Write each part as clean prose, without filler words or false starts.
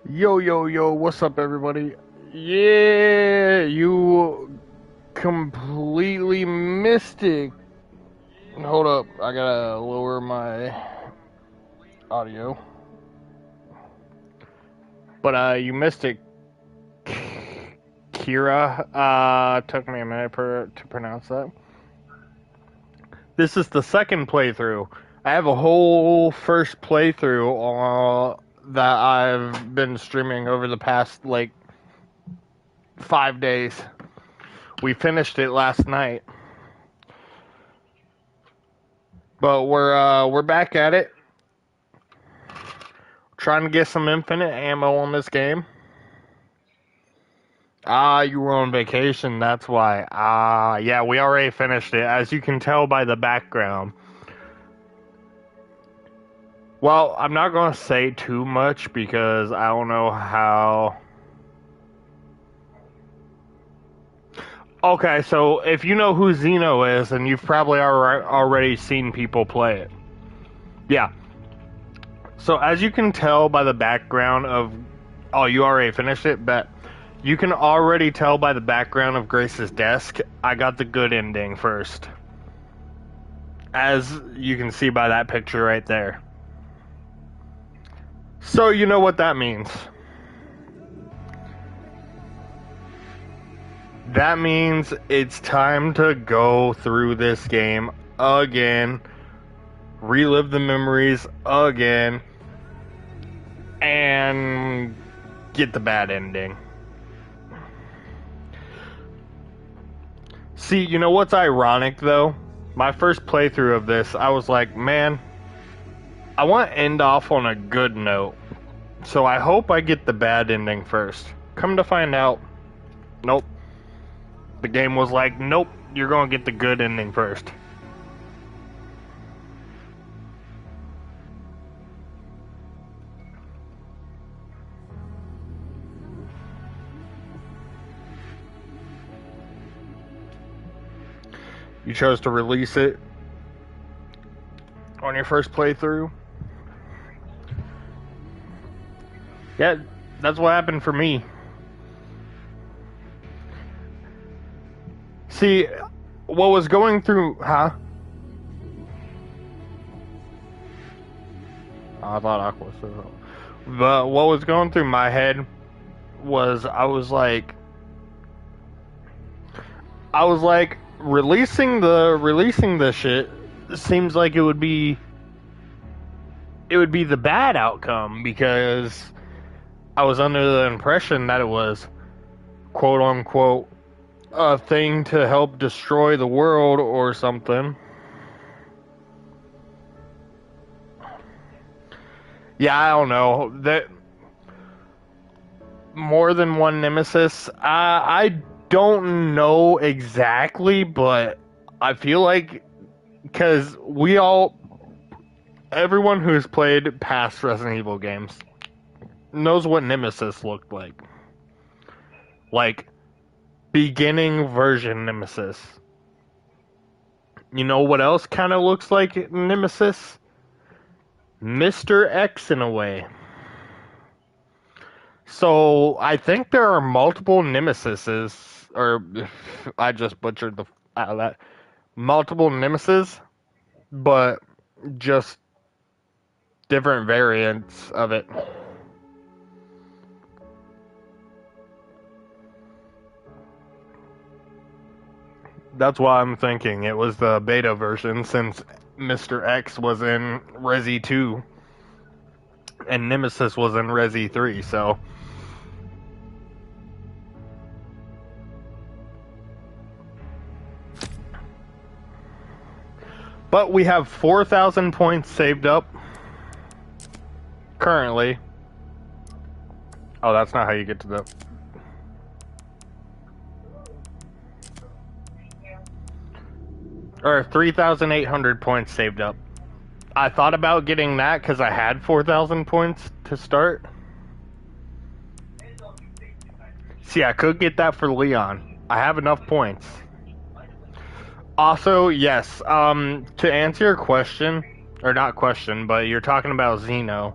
Yo, yo, yo, what's up, everybody? Yeah, you completely missed it. Hold up, I gotta lower my audio. But, you missed it, Kira. Took me a minute to pronounce that. This is the second playthrough. I have a whole first playthrough that I've been streaming over the past, 5 days. We finished it last night. But we're back at it. Trying to get some infinite ammo on this game. You were on vacation, that's why. Yeah, we already finished it, as you can tell by the background. Well, I'm not going to say too much because I don't know how... Okay, so if you know who Zeno is, and you've probably already seen people play it. Yeah. So as you can tell by the background of... Oh, you already finished it? Bet. You can already tell by the background of Grace's desk, I got the good ending first. As you can see by that picture right there. So you know what that means. That means it's time to go through this game again, relive the memories again, and get the bad ending. See, you know what's ironic though? My first playthrough of this, I was like, man, I want to end off on a good note. So I hope I get the bad ending first. Come to find out, nope. The game was like, nope, you're going to get the good ending first. You chose to release it on your first playthrough. Yeah, that's what happened for me. See, what was going through... Huh? I thought Aqua said that. But what was going through my head was I was like, releasing the shit seems like it would be the bad outcome, because I was under the impression that it was quote unquote a thing to help destroy the world or something. Yeah, I don't know. That more than one nemesis. I don't know exactly, but I feel like, because everyone who's played past Resident Evil games knows what Nemesis looked like. Like, beginning version Nemesis. You know what else kind of looks like Nemesis? Mr. X in a way. So, I think there are multiple Nemesises, or I just butchered the out of that. Multiple Nemesis, but just different variants of it. That's why I'm thinking it was the beta version, since Mr. X was in Resi 2 and Nemesis was in Resi 3, so... But we have 4,000 points saved up currently. Oh, that's not how you get to the... Or 3,800 points saved up. I thought about getting that because I had 4,000 points to start. See, I could get that for Leon. I have enough points. Also, yes, to answer your question, or not question, but you're talking about Xeno.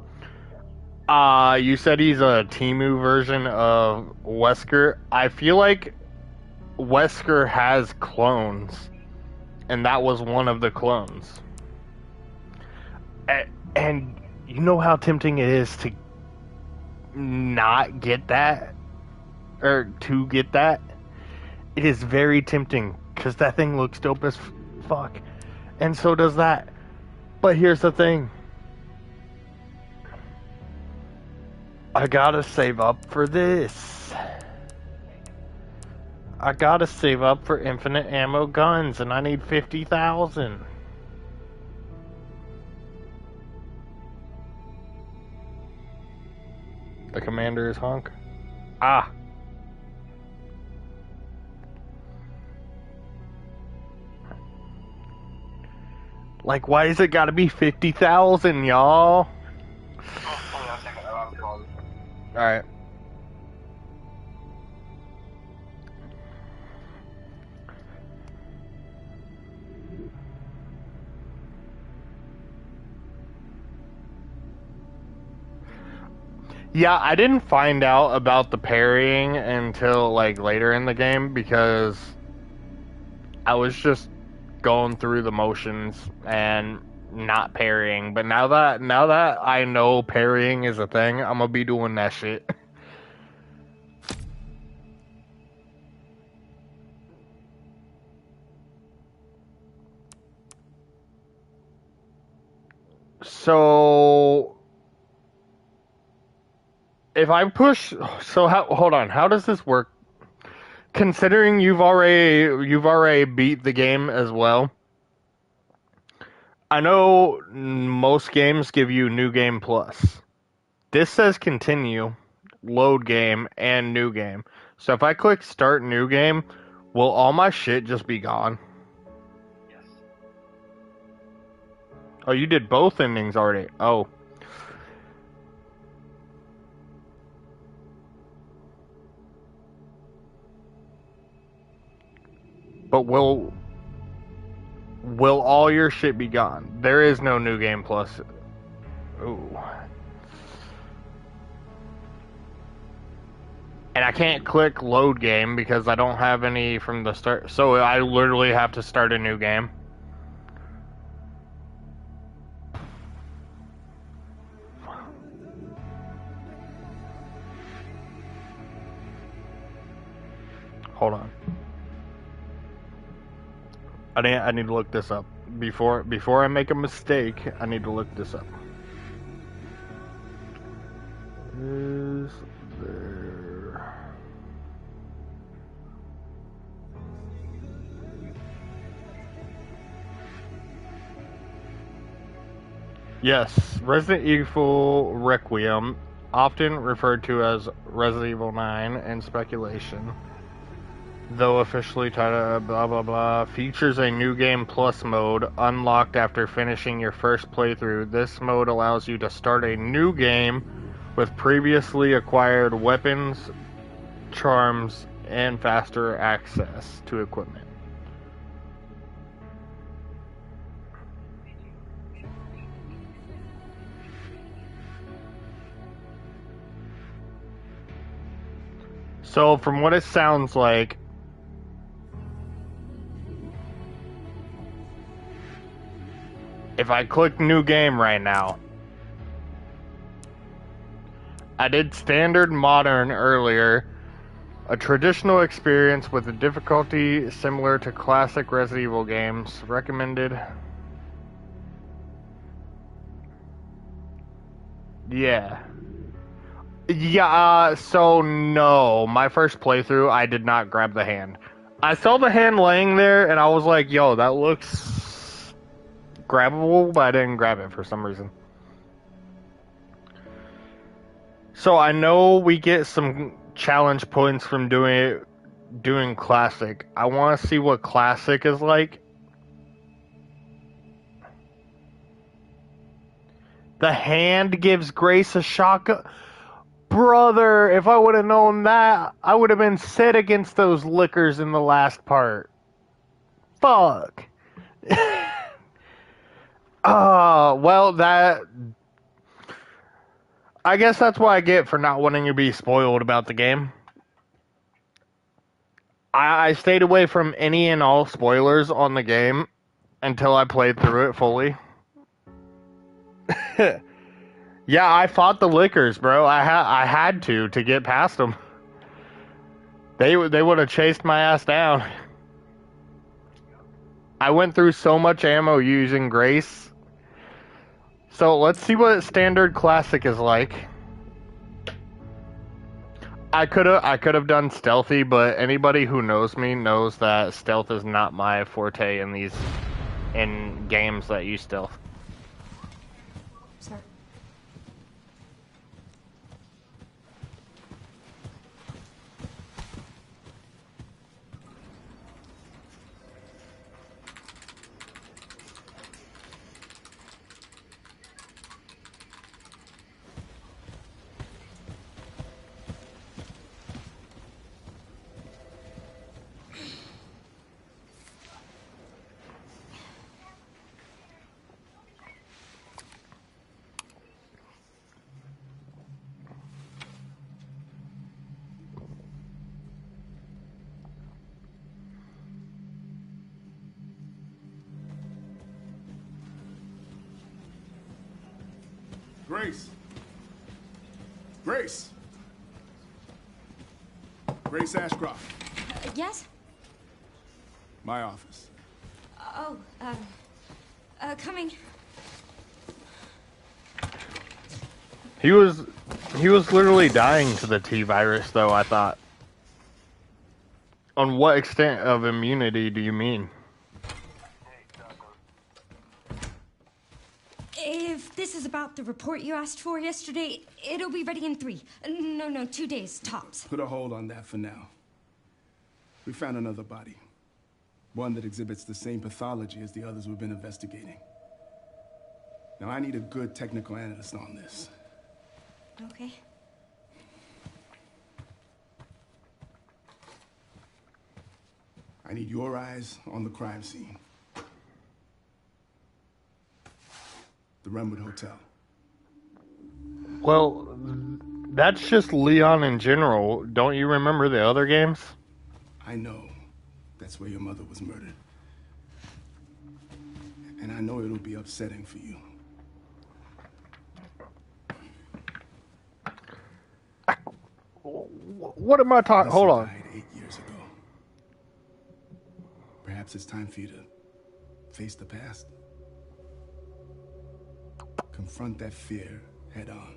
You said he's a Timu version of Wesker. I feel like Wesker has clones, and that was one of the clones. And you know how tempting it is to not get that, or to get that? It is very tempting, because that thing looks dope as fuck. And so does that. But here's the thing. I gotta save up for this. I gotta save up for infinite ammo guns, and I need 50,000. The commander is Hunk. Ah. Like, why is it gotta be 50,000, y'all? Alright. Yeah, I didn't find out about the parrying until, like, later in the game, because I was just going through the motions and not parrying. But now that I know parrying is a thing, I'm gonna be doing that shit. So if I push, so hold on, how does this work? Considering you've already beat the game as well. I know most games give you New Game Plus. This says continue, load game, and new game. So if I click start new game, will all my shit just be gone? Yes. Oh, you did both endings already. Oh. But will all your shit be gone? There is no new game plus. Ooh. And I can't click load game because I don't have any from the start. So I literally have to start a new game. Hold on. I need to look this up. Before I make a mistake, I need to look this up. Is there... Yes, Resident Evil Requiem, often referred to as Resident Evil 9 in speculation, though officially titled blah blah blah, features a new game plus mode unlocked after finishing your first playthrough. This mode allows you to start a new game with previously acquired weapons, charms, and faster access to equipment. So from what it sounds like, if I click new game right now, I did standard modern earlier, a traditional experience with a difficulty similar to classic Resident Evil games, recommended. Yeah. Yeah, so no, my first playthrough, I did not grab the hand. I saw the hand laying there, and I was like, yo, that looks grabbable, but I didn't grab it for some reason. So I know we get some challenge points from doing classic. I want to see what classic is like. The hand gives Grace a shotgun. Brother, if I would have known that, I would have been set against those liquors in the last part. Fuck. Well, that... I guess that's what I get for not wanting to be spoiled about the game. I stayed away from any and all spoilers on the game until I played through it fully. Yeah, I fought the lickers, bro. I had to get past them. They would have chased my ass down. I went through so much ammo using Grace. So let's see what standard classic is like. I could have done stealthy, but anybody who knows me knows that stealth is not my forte in games that use stealth. Sir. Grace. Grace. Grace Ashcroft. Yes? My office. Oh, coming. He was literally dying to the T virus, though. I thought. On what extent of immunity do you mean? If this is about the report you asked for yesterday, it'll be ready in 3. No, 2 days, tops. Put a hold on that for now. We found another body. One that exhibits the same pathology as the others we've been investigating. Now, I need a good technical analyst on this. Okay. I need your eyes on the crime scene. The Renwood Hotel. Well, that's just Leon in general. Don't you remember the other games? I know that's where your mother was murdered. And I know it'll be upsetting for you. What am I talking? Hold on. Died 8 years ago. Perhaps it's time for you to face the past. Confront that fear head on.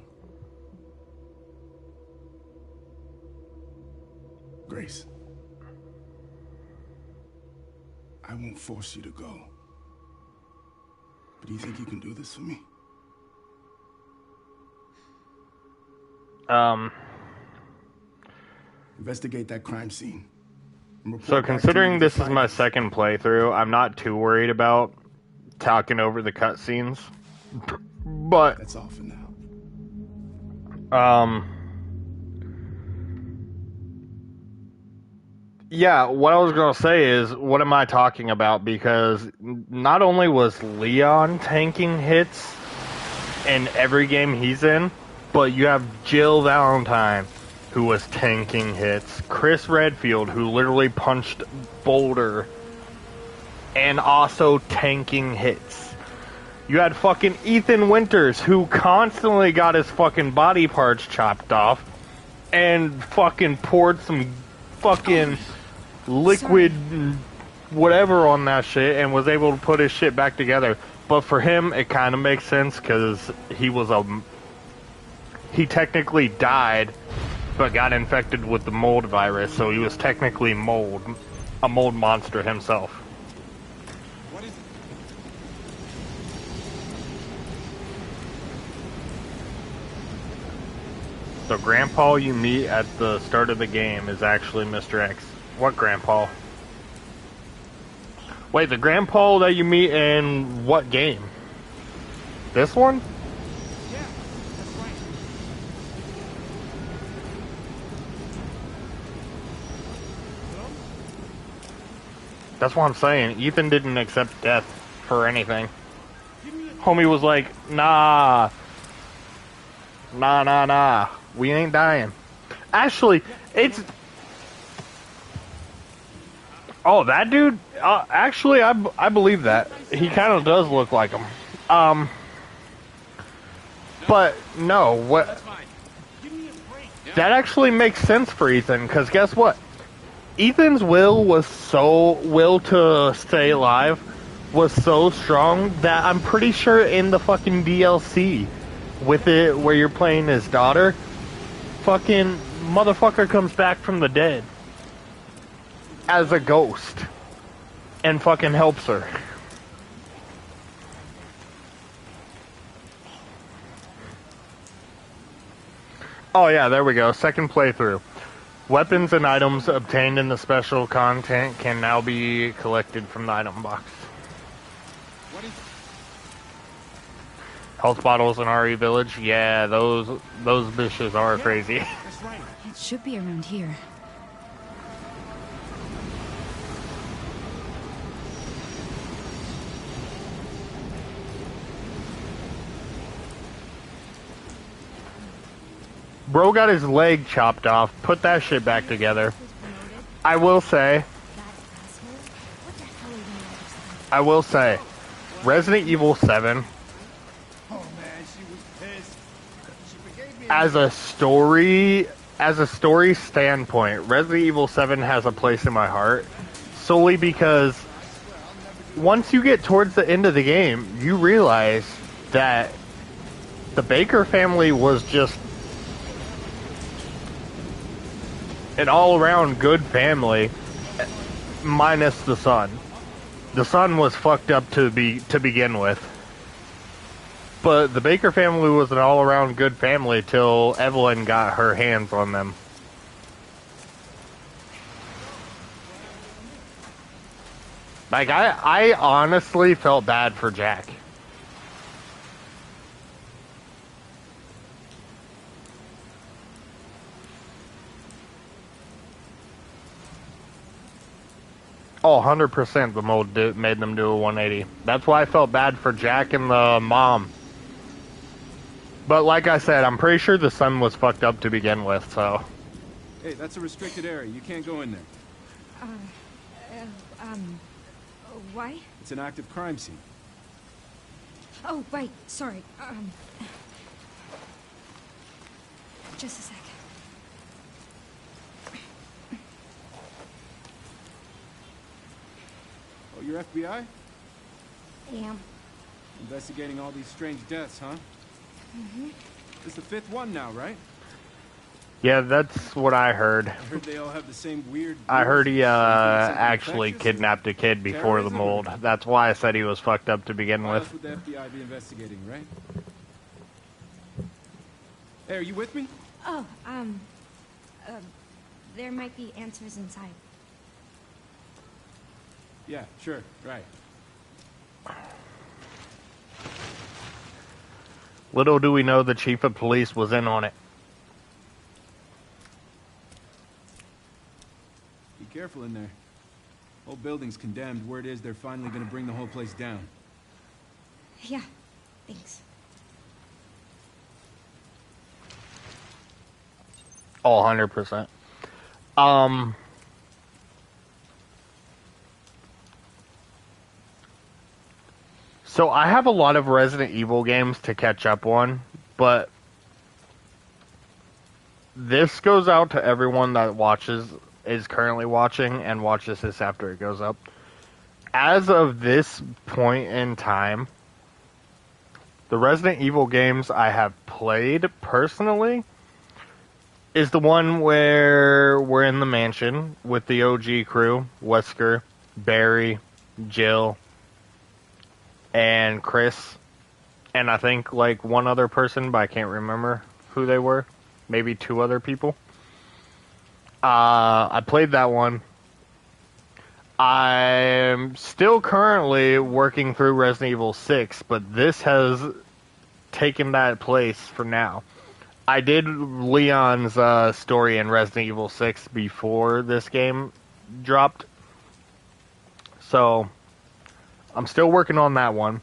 Grace, I won't force you to go. But do you think you can do this for me? Investigate that crime scene. So considering this is my second playthrough, I'm not too worried about talking over the cutscenes. But that's all for now. Yeah, what I was gonna say is, what am I talking about? Because not only was Leon tanking hits in every game he's in, but you have Jill Valentine, who was tanking hits. Chris Redfield, who literally punched Boulder, and also tanking hits. You had fucking Ethan Winters, who constantly got his fucking body parts chopped off, and fucking poured some fucking liquid whatever on that shit, and was able to put his shit back together. But for him, it kind of makes sense, because he technically died, but got infected with the mold virus, so he was technically a mold monster himself. What is it? So Grandpa you meet at the start of the game is actually Mr. X. What Grandpa? Wait, the Grandpa that you meet in what game? This one? Yeah, that's right. Hello? That's what I'm saying. Ethan didn't accept death for anything. Homie was like, nah. Nah. We ain't dying. Actually, it's... Oh, that dude? Actually, I believe that. He kind of does look like him. But, no, what... That actually makes sense for Ethan, because guess what? Ethan's will to stay alive was so strong that I'm pretty sure in the fucking DLC with it where you're playing his daughter, fucking motherfucker comes back from the dead as a ghost and fucking helps her. Oh yeah, there we go. Second playthrough. Weapons and items obtained in the special content can now be collected from the item box. Health bottles in RE Village? Yeah, those bitches are crazy. That's right. It should be around here. Bro got his leg chopped off. Put that shit back together. I will say, Resident Evil 7, as a story standpoint, Resident Evil 7 has a place in my heart, solely because once you get towards the end of the game, you realize that the Baker family was just an all-around good family, minus the son. The son was fucked up to begin with. But the Baker family was an all-around good family till Evelyn got her hands on them. Like, I honestly felt bad for Jack. Oh, 100% the mode made them do a 180. That's why I felt bad for Jack and the mom. But like I said, I'm pretty sure the son was fucked up to begin with, so... Hey, that's a restricted area. You can't go in there. Why? It's an active crime scene. Oh, right. Sorry. Just a sec. Oh, you're FBI? Yeah. Investigating all these strange deaths, huh? Mm-hmm. This is the fifth one now, right? Yeah, that's what I heard. I heard they all have the same weird... I heard he something actually infectious kidnapped a kid before the mold. That's why I said he was fucked up to begin Why with. else would the FBI be investigating, right? Hey, are you with me? Oh, there might be answers inside. Yeah, sure, right. Little do we know the chief of police was in on it. Be careful in there. Whole building's condemned. Word is they're finally gonna bring the whole place down. Yeah, thanks. Oh, 100%. So I have a lot of Resident Evil games to catch up on, but this goes out to everyone that is currently watching and watches this after it goes up. As of this point in time, the Resident Evil games I have played personally is the one where we're in the mansion with the OG crew, Wesker, Barry, Jill, and Chris, and I think like one other person, but I can't remember who they were. Maybe two other people. I played that one. I'm still currently working through Resident Evil 6, but this has taken that place for now. I did Leon's story in Resident Evil 6 before this game dropped, so I'm still working on that one.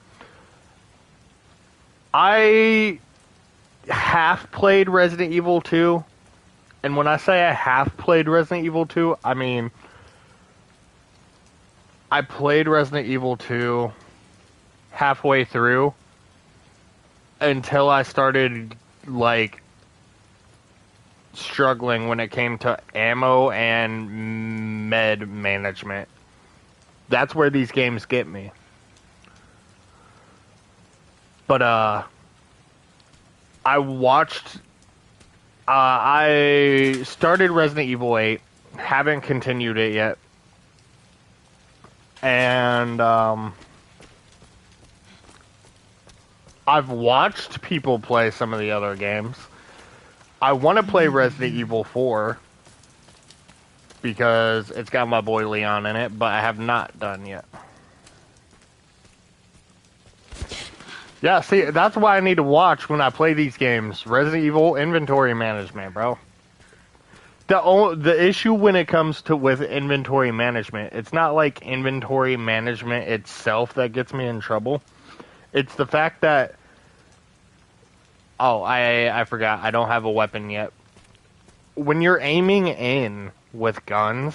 I half played Resident Evil 2. And when I say I half played Resident Evil 2, I mean I played Resident Evil 2 halfway through until I started like struggling when it came to ammo and med management. That's where these games get me. But I started Resident Evil 8, haven't continued it yet. And I've watched people play some of the other games. I want to play Resident Evil 4 because it's got my boy Leon in it, but I have not done yet. Yeah, see, that's why I need to watch when I play these games. Resident Evil inventory management, bro. The issue when it comes to with inventory management, it's not like inventory management itself that gets me in trouble. It's the fact that I forgot. I don't have a weapon yet. When you're aiming in with guns,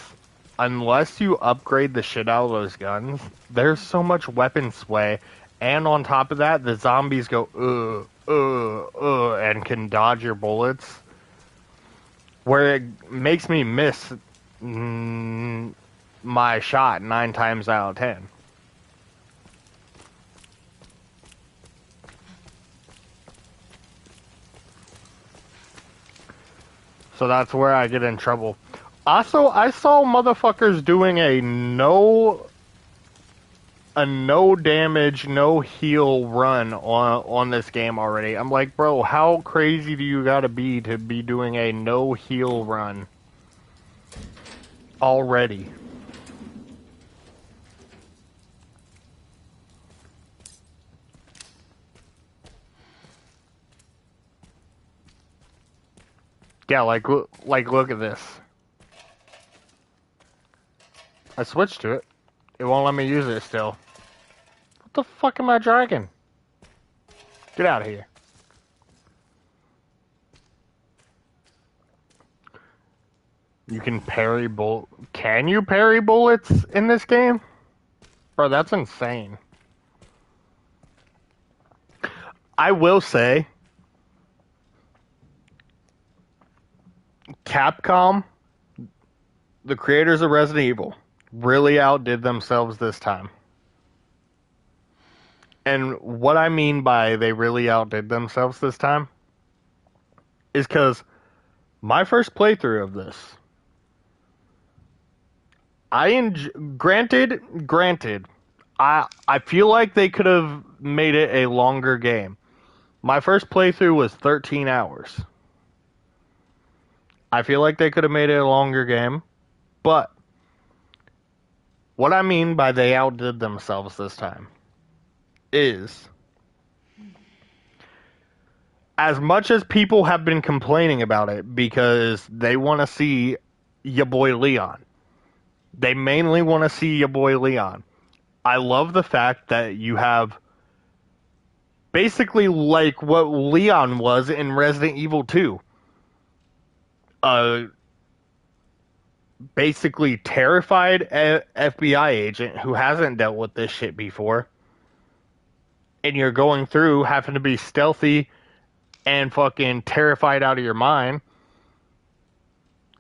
unless you upgrade the shit out of those guns, there's so much weapon sway. And on top of that, the zombies go, and can dodge your bullets. Where it makes me miss my shot 9 times out of 10. So that's where I get in trouble. Also, I saw motherfuckers doing a no damage, no heal run on this game already. I'm like, bro, how crazy do you gotta be to be doing a no heal run already? Yeah, like look at this. I switched to it. It won't let me use it still. What the fuck am I dragging? Get out of here. You can parry Can you parry bullets in this game? Bro, that's insane. I will say, Capcom, the creators of Resident Evil, really outdid themselves this time. And what I mean by they really outdid themselves this time is because my first playthrough of this, granted, I feel like they could have made it a longer game. My first playthrough was 13 hours. I feel like they could have made it a longer game, but what I mean by they outdid themselves this time is, as much as people have been complaining about it because they want to see your boy Leon, they mainly want to see your boy Leon. I love the fact that you have basically like what Leon was in Resident Evil 2. Basically terrified FBI agent who hasn't dealt with this shit before. And you're going through having to be stealthy and fucking terrified out of your mind.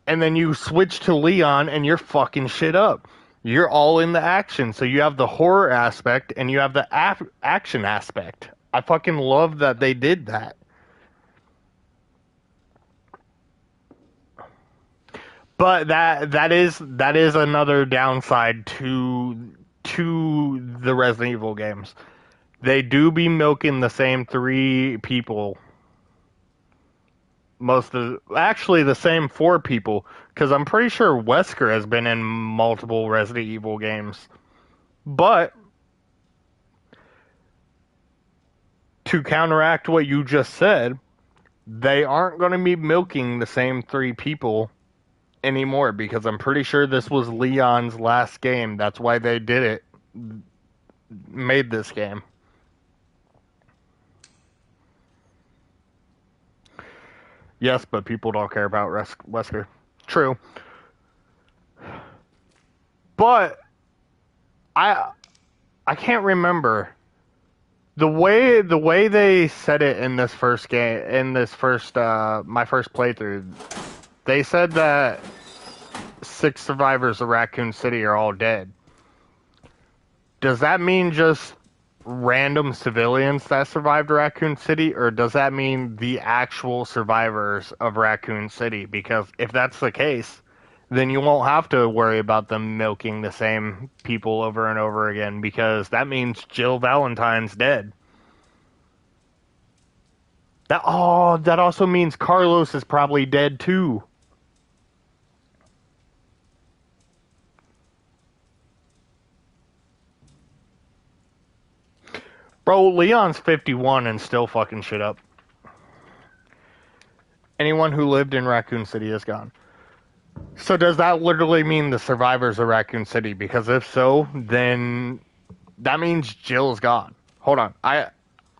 And then you switch to Leon and you're fucking shit up. You're all in the action. So you have the horror aspect and you have the action aspect. I fucking love that they did that. But that is another downside to the Resident Evil games. They do be milking the same 3 people. Actually the same 4 people, because I'm pretty sure Wesker has been in multiple Resident Evil games. But to counteract what you just said, they aren't going to be milking the same 3 people anymore, because I'm pretty sure this was Leon's last game. That's why they made this game. Yes, but people don't care about Wesker. True. But I I can't remember the way they said it in this first game, in this first my first playthrough. They said that 6 survivors of Raccoon City are all dead. Does that mean just random civilians that survived Raccoon City, or does that mean the actual survivors of Raccoon City? Because if that's the case, then you won't have to worry about them milking the same people over and over again, because that means Jill Valentine's dead. That also means Carlos is probably dead too. Bro, Leon's 51 and still fucking shit up. Anyone who lived in Raccoon City is gone. So does that literally mean the survivors of Raccoon City? Because if so, then that means Jill's gone. Hold on. I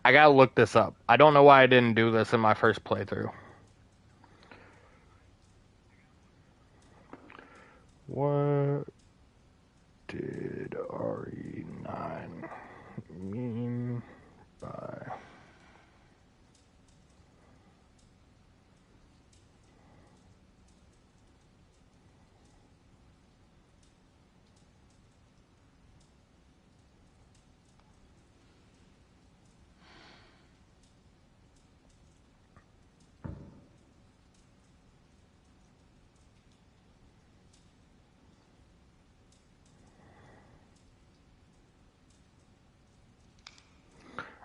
gotta look this up. I don't know why I didn't do this in my first playthrough. What did RE9 mean by...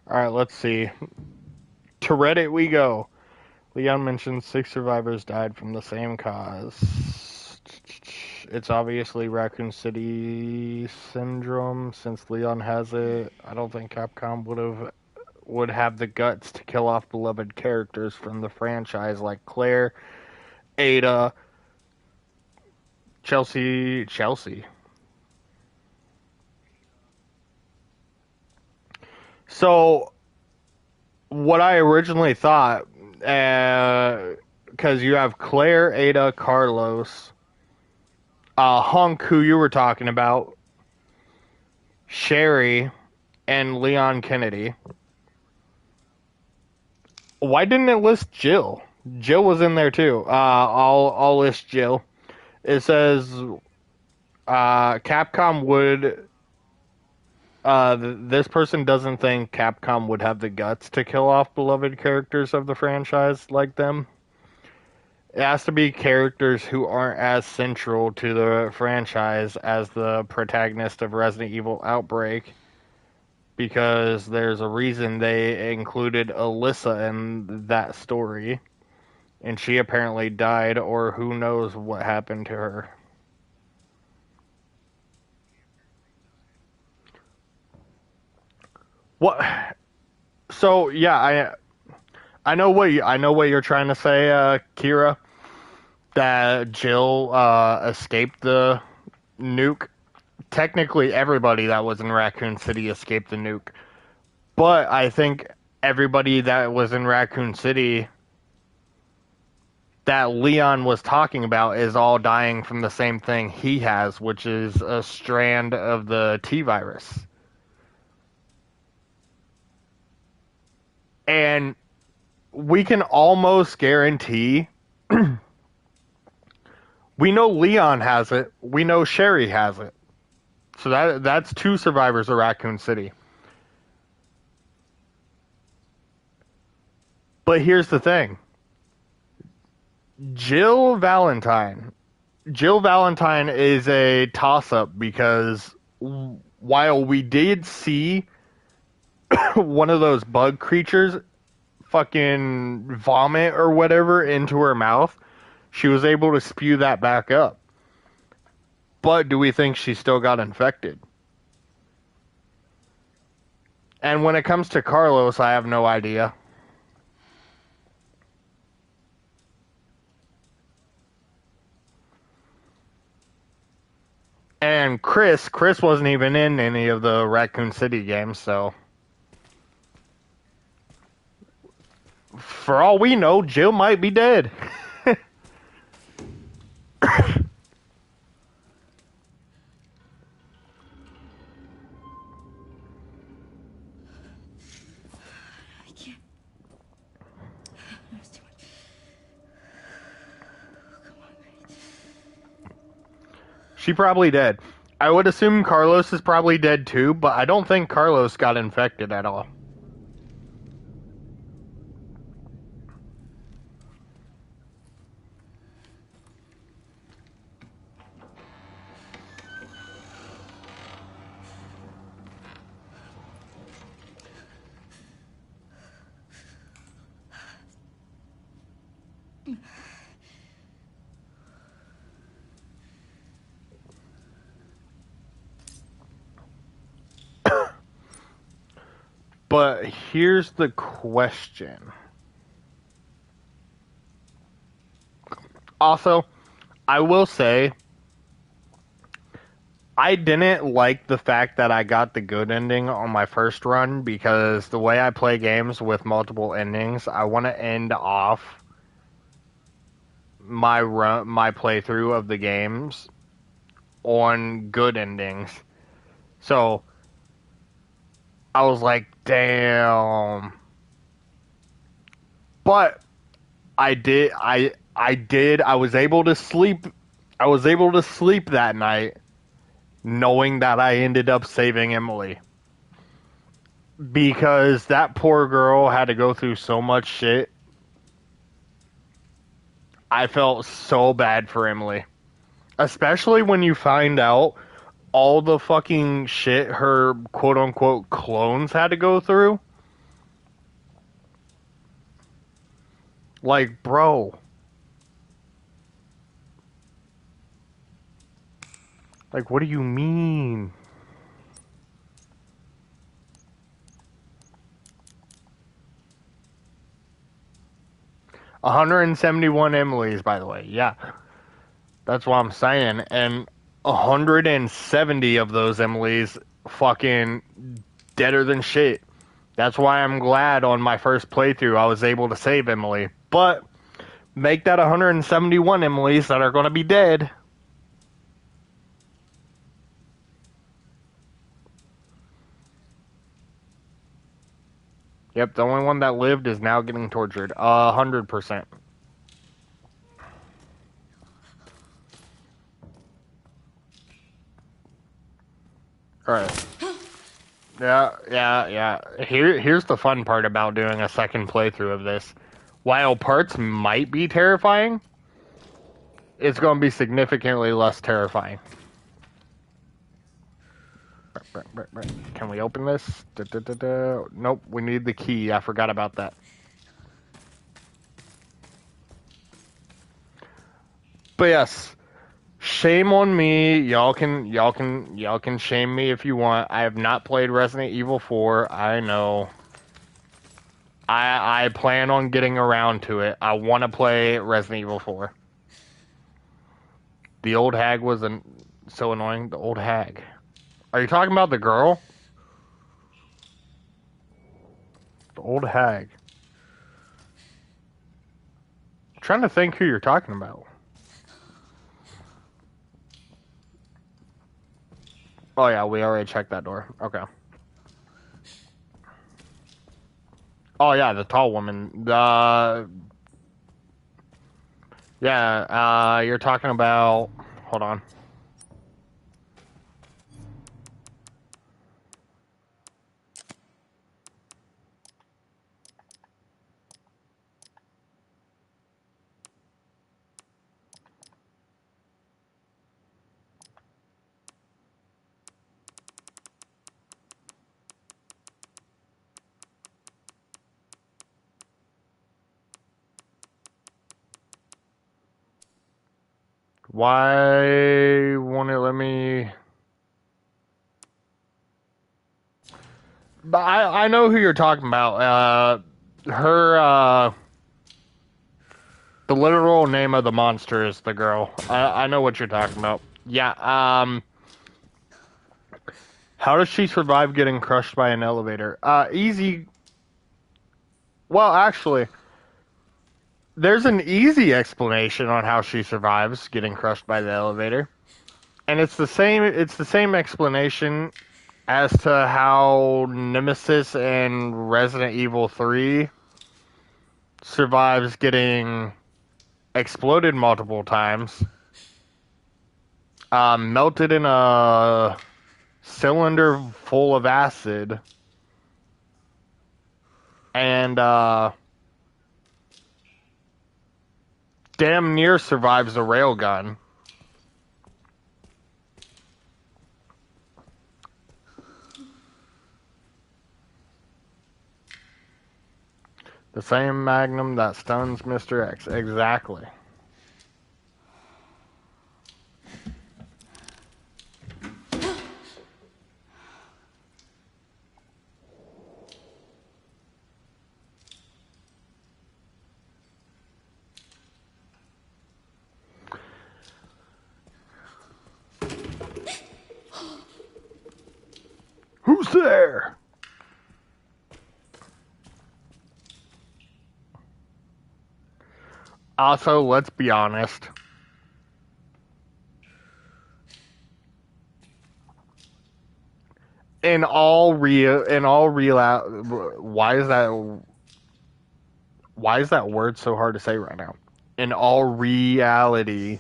Alright, let's see. To Reddit we go. Leon mentions 6 survivors died from the same cause. It's obviously Raccoon City syndrome. Since Leon has it, I don't think Capcom would have the guts to kill off beloved characters from the franchise like Claire, Ada, Chelsea. So, what I originally thought, because you have Claire, Ada, Carlos, Hunk, who you were talking about, Sherry, and Leon Kennedy. Why didn't it list Jill? Jill was in there too. I'll list Jill. It says Capcom would. This person doesn't think Capcom would have the guts to kill off beloved characters of the franchise like them. It has to be characters who aren't as central to the franchise as the protagonist of Resident Evil Outbreak, because there's a reason they included Alyssa in that story, and she apparently died, or who knows what happened to her. What? So yeah, I know what you're trying to say, Kira. That Jill escaped the nuke. Technically, everybody that was in Raccoon City escaped the nuke, but I think everybody that was in Raccoon City that Leon was talking about is all dying from the same thing he has, which is a strand of the T virus. And we can almost guarantee we know Leon has it, we know Sherry has it. So that's 2 survivors of Raccoon City. But here's the thing. Jill Valentine. Jill Valentine is a toss-up because while we did see one of those bug creatures fucking vomit or whatever into her mouth, she was able to spew that back up. But do we think she still got infected? And when it comes to Carlos, I have no idea. And Chris wasn't even in any of the Raccoon City games, so For all we know, Jill might be dead. I can't. It's too much. Come on, Grace. She probably dead. I would assume Carlos is probably dead too, but I don't think Carlos got infected at all. But here's the question. Also, I will say, I didn't like the fact that I got the good ending on my first run because the way I play games with multiple endings, I want to end off my playthrough of the games on good endings. So I was like, damn. But I was able to sleep that night knowing that I ended up saving Emily. Because that poor girl had to go through so much shit. I felt so bad for Emily. Especially when you find out all the fucking shit her quote unquote clones had to go through. Like, bro. Like, what do you mean? $171 Emily's, by the way. Yeah. That's what I'm saying. And 170 of those Emily's fucking deader than shit. That's why I'm glad on my first playthrough I was able to save Emily. But make that 171 Emily's that are going to be dead. Yep, the only one that lived is now getting tortured. 100%. Alright. Yeah. Here's the fun part about doing a second playthrough of this. While parts might be terrifying, it's going to be significantly less terrifying. Can we open this? Nope, we need the key. I forgot about that. But yes, shame on me. Y'all can shame me if you want. I have not played Resident Evil 4. I know. I plan on getting around to it. I want to play Resident Evil 4. The old hag was so annoying. The old hag. Are you talking about the girl? The old hag. I'm trying to think who you're talking about. Oh yeah, we already checked that door. Okay. Oh yeah, the tall woman. You're talking about. Hold on. Why won't it let me? But I know who you're talking about. The literal name of the monster is the girl. I know what you're talking about. Yeah. How does she survive getting crushed by an elevator? Easy. Well, actually, There's an easy explanation on how she survives getting crushed by the elevator. And it's the same explanation as to how Nemesis and Resident Evil 3 survives getting exploded multiple times, melted in a cylinder full of acid, and damn near survives a railgun. The same magnum that stuns Mr. X. Exactly. Who's there? Also, let's be honest. Why is that word so hard to say right now? In all reality,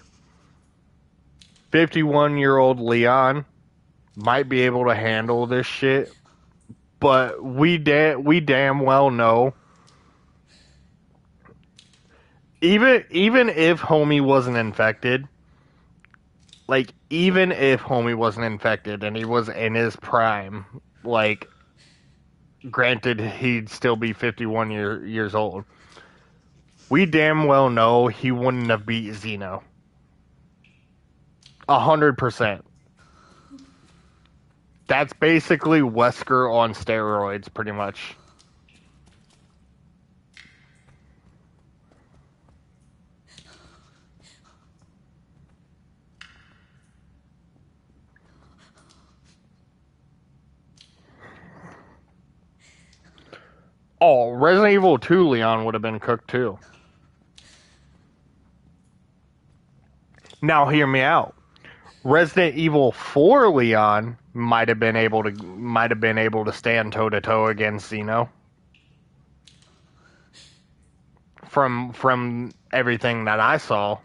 51-year-old Leon might be able to handle this shit, but we damn well know, even if homie wasn't infected, even if homie wasn't infected and he was in his prime, granted he'd still be 51 years old, we damn well know he wouldn't have beat Xeno. 100%. That's basically Wesker on steroids, pretty much. Oh, Resident Evil 2 Leon would have been cooked too. Now hear me out. Resident Evil 4 Leon might have been able to stand toe to toe against Xeno. From everything that I saw.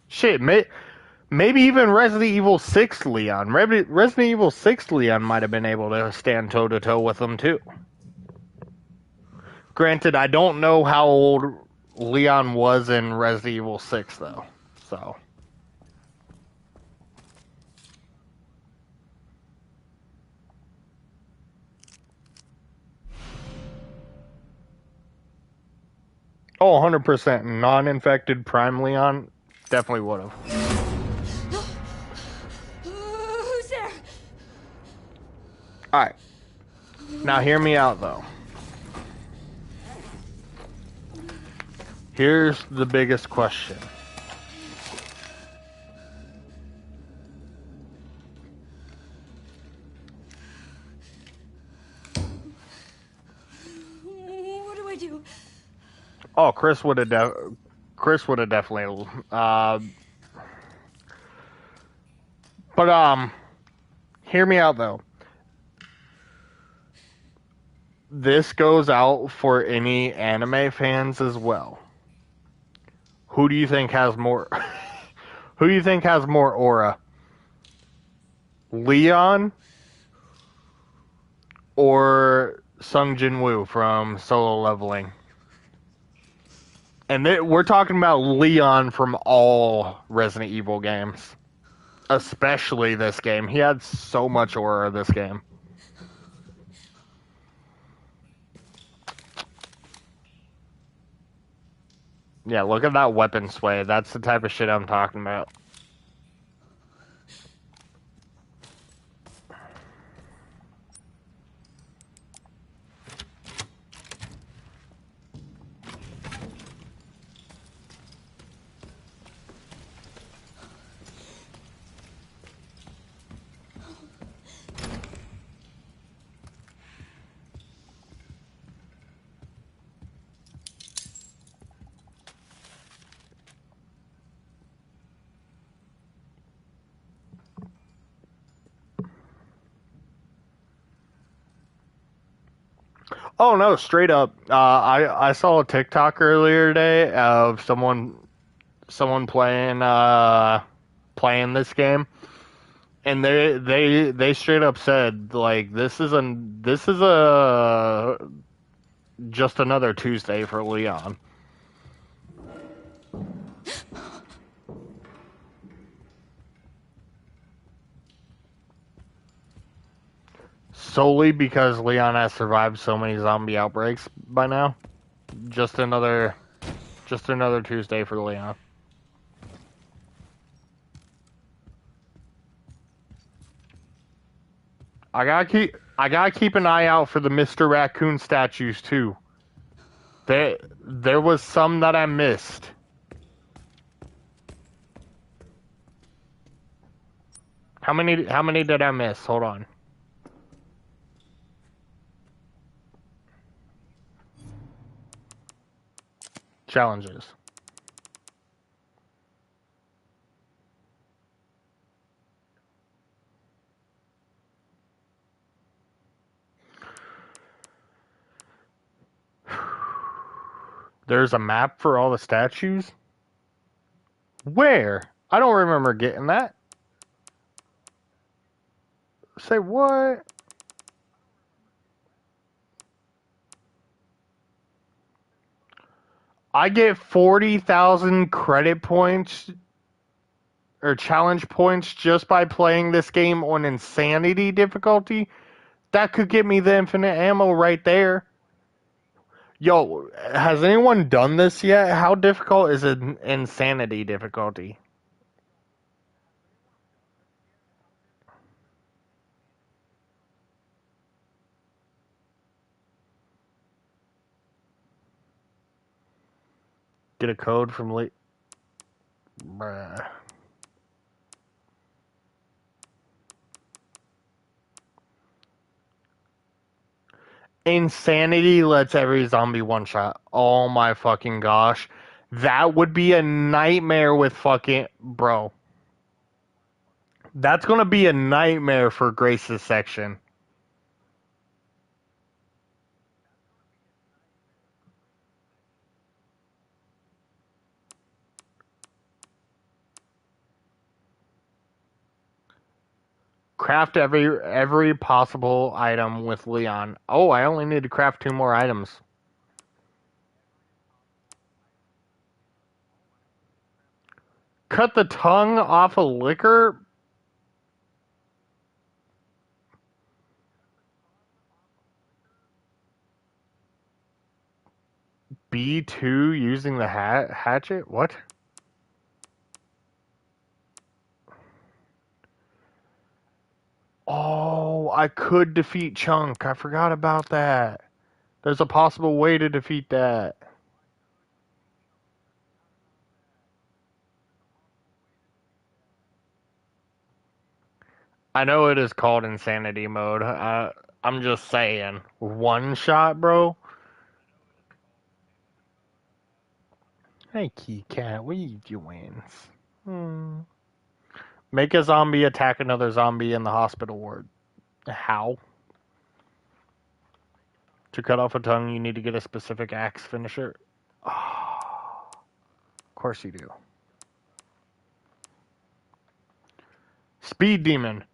Shit, maybe even Resident Evil 6 Leon. Resident Evil 6 Leon might have been able to stand toe to toe with them too. Granted, I don't know how old Leon was in Resident Evil 6 though. So oh, 100% non-infected Prime Leon definitely would have. Who's there? Alright. Now hear me out though. Here's the biggest question. What do I do? Oh, Chris would have definitely. But hear me out though. This goes out for any anime fans as well. Who do you think has more? Who do you think has more aura? Leon or Sung Jin Woo from Solo Leveling? And we're talking about Leon from all Resident Evil games. Especially this game. He had so much aura this game. Yeah, look at that weapon sway. That's the type of shit I'm talking about. Oh no, straight up. I saw a TikTok earlier today of someone playing this game, and they straight up said like this is a just another Tuesday for Leon. Solely because Leon has survived so many zombie outbreaks by now. Just another Tuesday for Leon. I gotta keep an eye out for the Mr. Raccoon statues too. There was some that I missed. How many did I miss? Hold on. Challenges. There's a map for all the statues? Where? I don't remember getting that. Say what? I get 40,000 credit points or challenge points just by playing this game on insanity difficulty. That could get me the infinite ammo right there. Yo, has anyone done this yet? How difficult is an insanity difficulty? Get a code from late. Bruh. Insanity lets every zombie one shot. Oh my fucking gosh. That would be a nightmare with fucking. Bro. That's gonna be a nightmare for Grace's section. Craft every possible item with Leon. Oh, I only need to craft 2 more items. Cut the tongue off a liquor? B2 using the hatchet? What? Oh, I could defeat Chunk. I forgot about that. There's a possible way to defeat that. I know it is called insanity mode. I'm just saying. One shot, bro? Hey, Key Cat, what are you doing? Make a zombie attack another zombie in the hospital ward. How? To cut off a tongue, you need to get a specific axe finisher. Oh, of course you do. Speed Demon.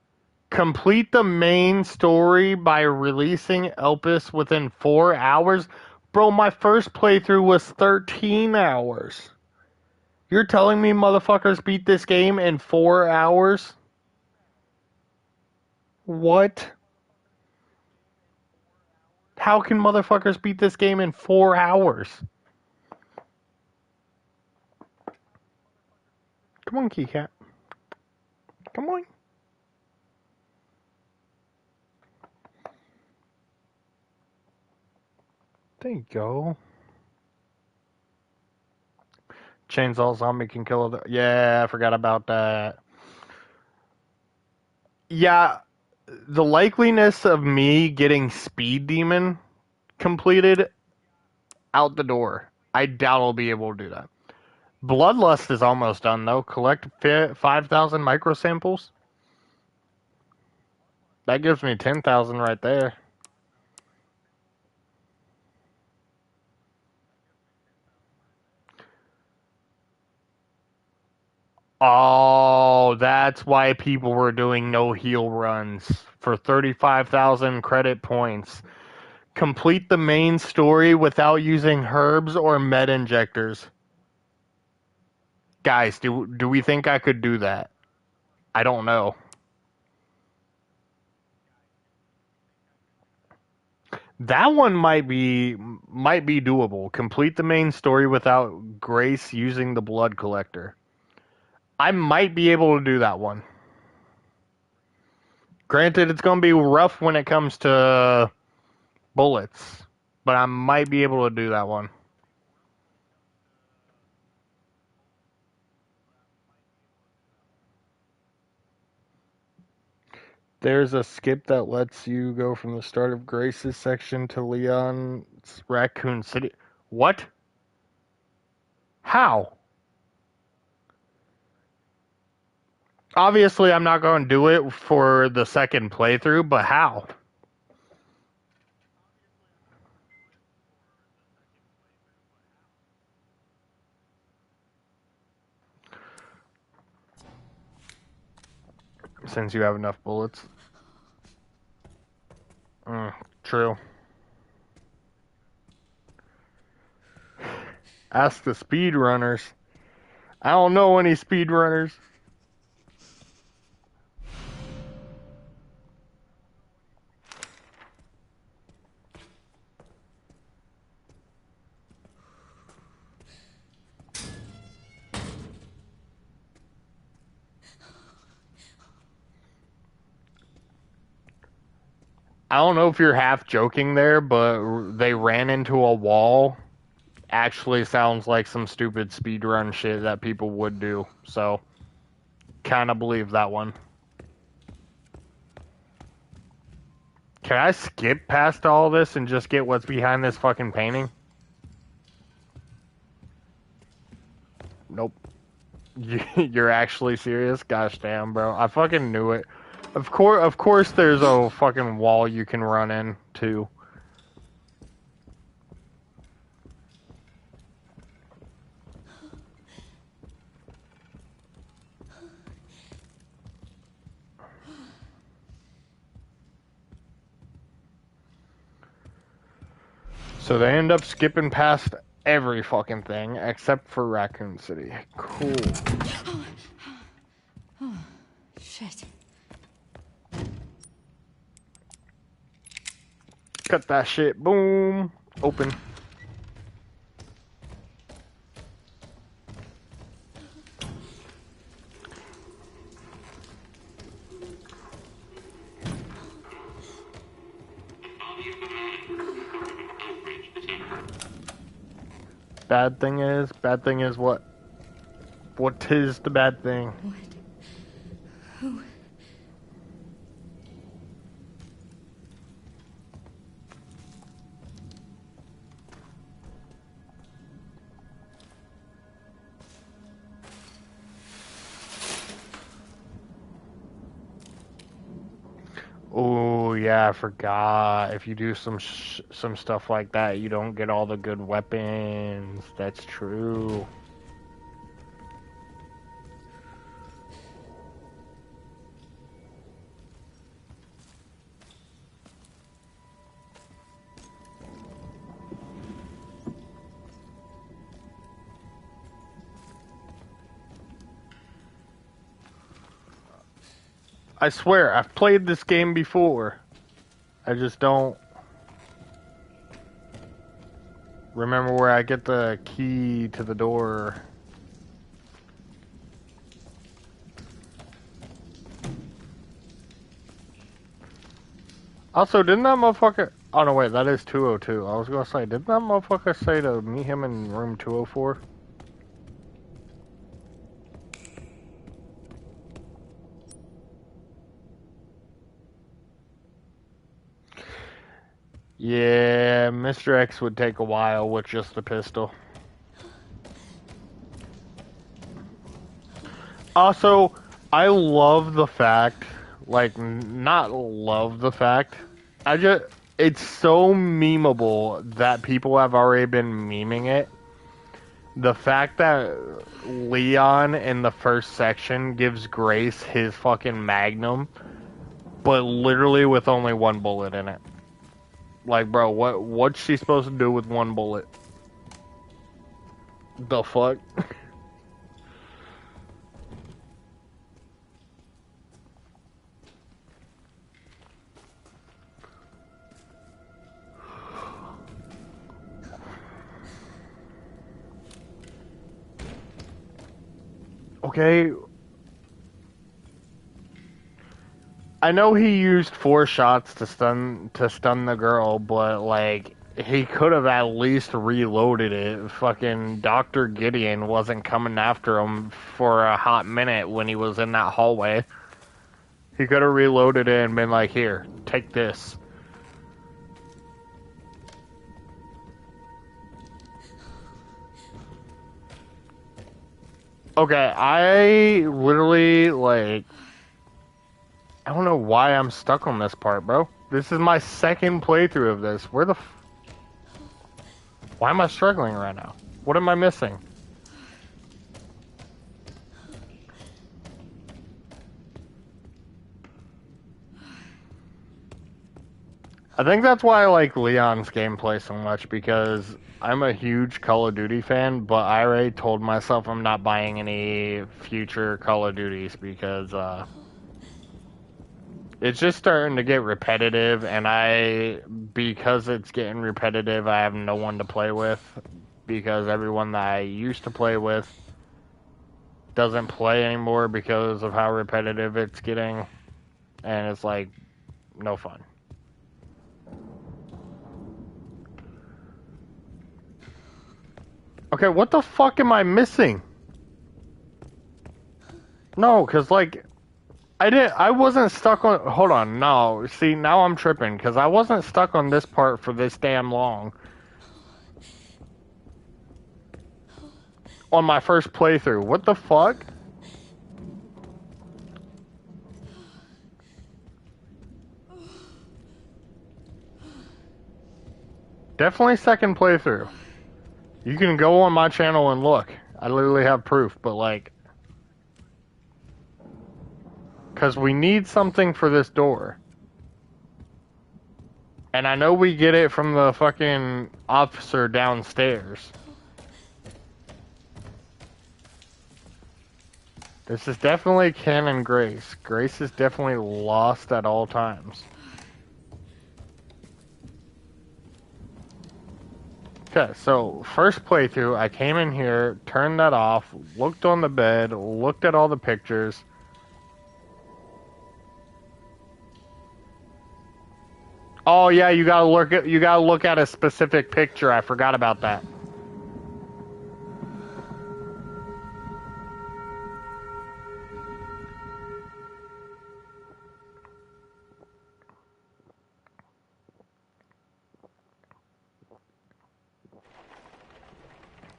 Complete the main story by releasing Elpis within 4 hours. Bro, my first playthrough was 13 hours. You're telling me motherfuckers beat this game in 4 hours? What? How can motherfuckers beat this game in 4 hours? Come on, Keycat. Come on. There you go. Chainsaw zombie can kill other. Yeah, I forgot about that. Yeah, the likeliness of me getting Speed Demon completed out the door. I doubt I'll be able to do that. Bloodlust is almost done though. Collect 5,000 microsamples. That gives me 10,000 right there. Oh, that's why people were doing no heal runs for 35,000 credit points. Complete the main story without using herbs or med injectors. Guys, do we think I could do that? I don't know. That one might be doable. Complete the main story without Grace using the blood collector. I might be able to do that one. Granted, it's going to be rough when it comes to bullets, but I might be able to do that one. There's a skip that lets you go from the start of Grace's section to Leon's Raccoon City. What? How? Obviously, I'm not going to do it for the second playthrough, but how? Since you have enough bullets. True. Ask the speedrunners. I don't know any speedrunners. I don't know if you're half joking there, but they ran into a wall. Actually sounds like some stupid speedrun shit that people would do. So, kind of believe that one. Can I skip past all this and just get what's behind this fucking painting? Nope. You're actually serious? Gosh damn, bro. I fucking knew it. Of course there's a fucking wall you can run into. So they end up skipping past every fucking thing except for Raccoon City. Cool. Oh, shit. Cut that shit. Boom. Open. Bad thing is what? What is the bad thing? What? Who? Oh yeah, I forgot. If you do some stuff like that, you don't get all the good weapons. That's true. I swear, I've played this game before. I just don't remember where I get the key to the door. Also, didn't that motherfucker... Oh, no, wait, that is 202. I was gonna say, didn't that motherfucker say to meet him in room 204? Yeah, Mr. X would take a while with just a pistol. Also, I love the fact, like, not love the fact, it's so memeable that people have already been memeing it. The fact that Leon in the first section gives Grace his fucking Magnum, but literally with only one bullet in it. Like, bro, what's she supposed to do with one bullet? The fuck? Okay. I know he used 4 shots to stun the girl, but like he could have at least reloaded it. Fucking Dr. Gideon wasn't coming after him for a hot minute when he was in that hallway. He could have reloaded it and been like, "Here, take this." Okay, I literally, like, I don't know why I'm stuck on this part, bro. This is my second playthrough of this. Why am I struggling right now? What am I missing? I think that's why I like Leon's gameplay so much, because I'm a huge Call of Duty fan, but I already told myself I'm not buying any future Call of Duties because it's just starting to get repetitive, and because it's getting repetitive, I have no one to play with, because everyone that I used to play with doesn't play anymore because of how repetitive it's getting, and it's like, no fun. Okay, what the fuck am I missing? No, because, like, I wasn't stuck on, hold on, no, see, now I'm tripping, because I wasn't stuck on this part for this damn long. On my first playthrough, what the fuck? Definitely second playthrough. You can go on my channel and look. I literally have proof, but like... Because we need something for this door. And I know we get it from the fucking officer downstairs. This is definitely Ken and Grace. Grace is definitely lost at all times. Okay, so first playthrough, I came in here, turned that off, looked on the bed, looked at all the pictures. Oh yeah, you gotta look at a specific picture. I forgot about that.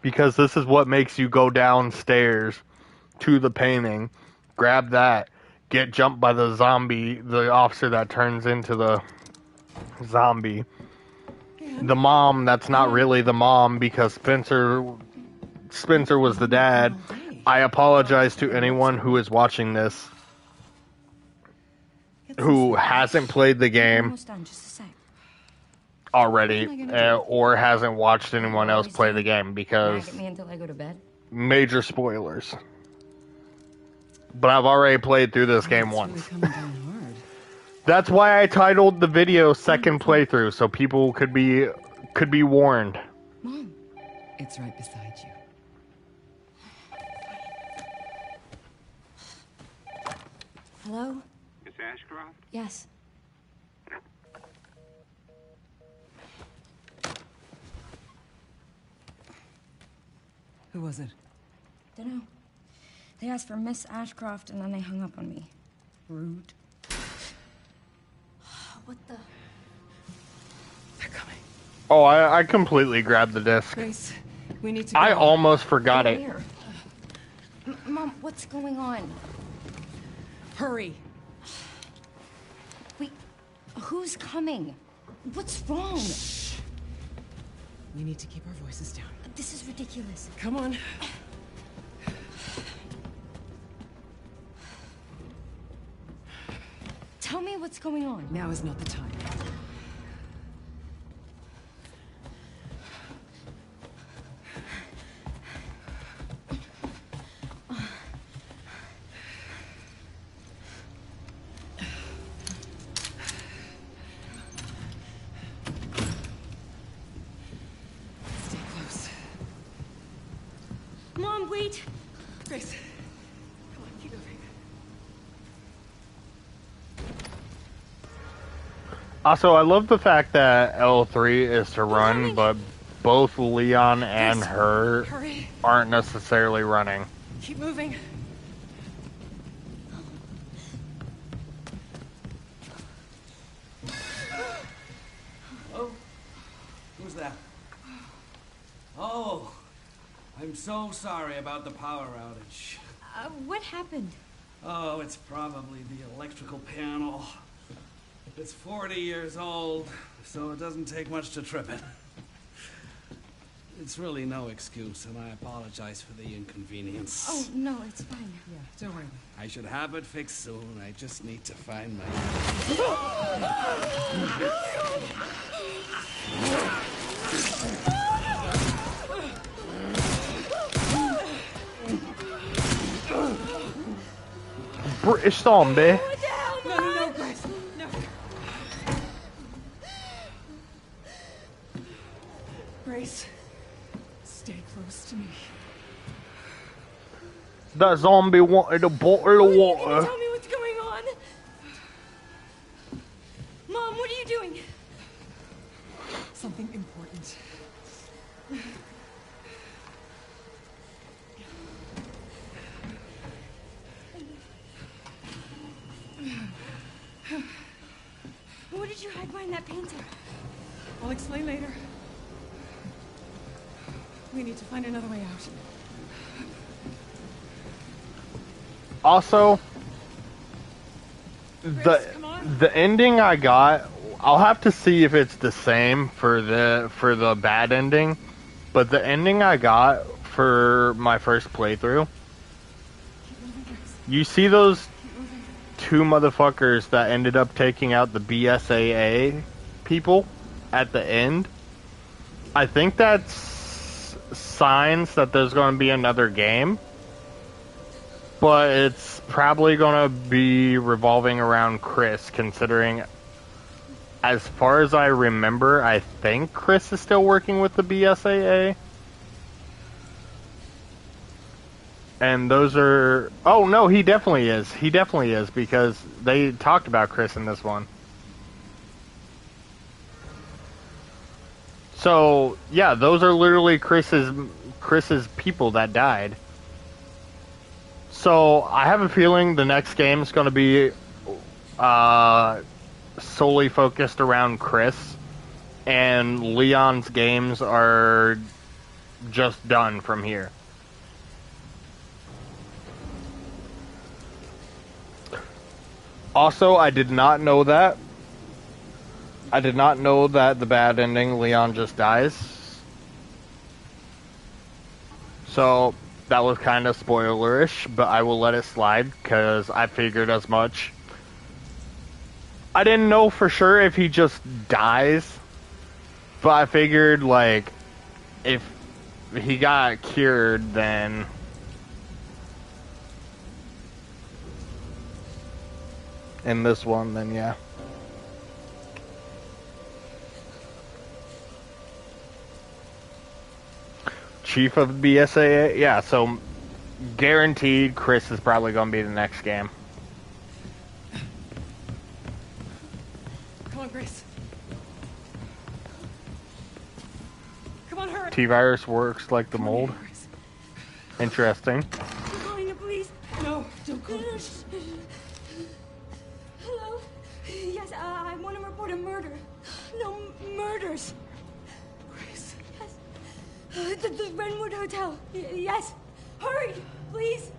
Because this is what makes you go downstairs to the painting, grab that, get jumped by the zombie, the officer that turns into the zombie. The mom that's not really the mom because Spencer was the dad. I apologize to anyone who is watching this who hasn't played the game already or hasn't watched anyone else play the game, because major spoilers. But I've already played through this game once. That's why I titled the video second playthrough, so people could be warned. Mom, it's right beside you. Hello? Miss Ashcroft? Yes. Who was it? Dunno. They asked for Miss Ashcroft and then they hung up on me. Rude. What the? They're coming. Oh, I completely grabbed the disc. Grace, we need to go. I almost forgot it. Where? Mom, what's going on? Hurry. Wait, who's coming? What's wrong? We need to keep our voices down. This is ridiculous. Come on. Tell me what's going on. Now is not the time. Stay close. Mom, wait. Grace. Come on, keep moving. Also, I love the fact that L3 is to run, but both Leon and Grace, her hurry. aren't necessarily running. Keep moving. Oh, who's that? Oh, I'm so sorry about the power outage. What happened? Oh, it's probably the electrical panel. It's 40 years old, so it doesn't take much to trip it. It's really no excuse, and I apologize for the inconvenience. Oh, no, it's fine. Yeah, don't worry. I should have it fixed soon. I just need to find my... British zombie. What the hell, No, no, no, Grace. No. Grace, stay close to me. That zombie wanted a bottle of Can you water. tell me what's going on? Mom, what are you doing? Something important. What did you hide behind that painting? I'll explain later. We need to find another way out. Also, Chris, come on. the ending I got, I'll have to see if it's the same for the bad ending, but the ending I got for my first playthrough, you see those two motherfuckers that ended up taking out the BSAA people at the end? I think that's signs that there's going to be another game, but it's probably going to be revolving around Chris, considering, as far as I remember, I think Chris is still working with the BSAA. And those are... Oh, no, he definitely is. He definitely is, because they talked about Chris in this one. So, yeah, those are literally Chris's people that died. So, I have a feeling the next game is going to be solely focused around Chris, and Leon's games are just done from here. Also, I did not know that. I did not know that the bad ending, Leon just dies. So, that was kind of spoilerish, but I will let it slide, because I figured as much. I didn't know for sure if he just dies, but I figured, like, if he got cured, then... in this one, then yeah. Chief of BSAA? Yeah, so guaranteed Chris is probably going to be the next game. Come on, Grace. Come on, hurry. T-virus works like the mold. Grace. Interesting. I'm calling the police. No, don't call the police. Hello? Yes, I want to report a murder. No, murders. Grace. Yes. The Renwood Hotel. Yes. Hurry, please.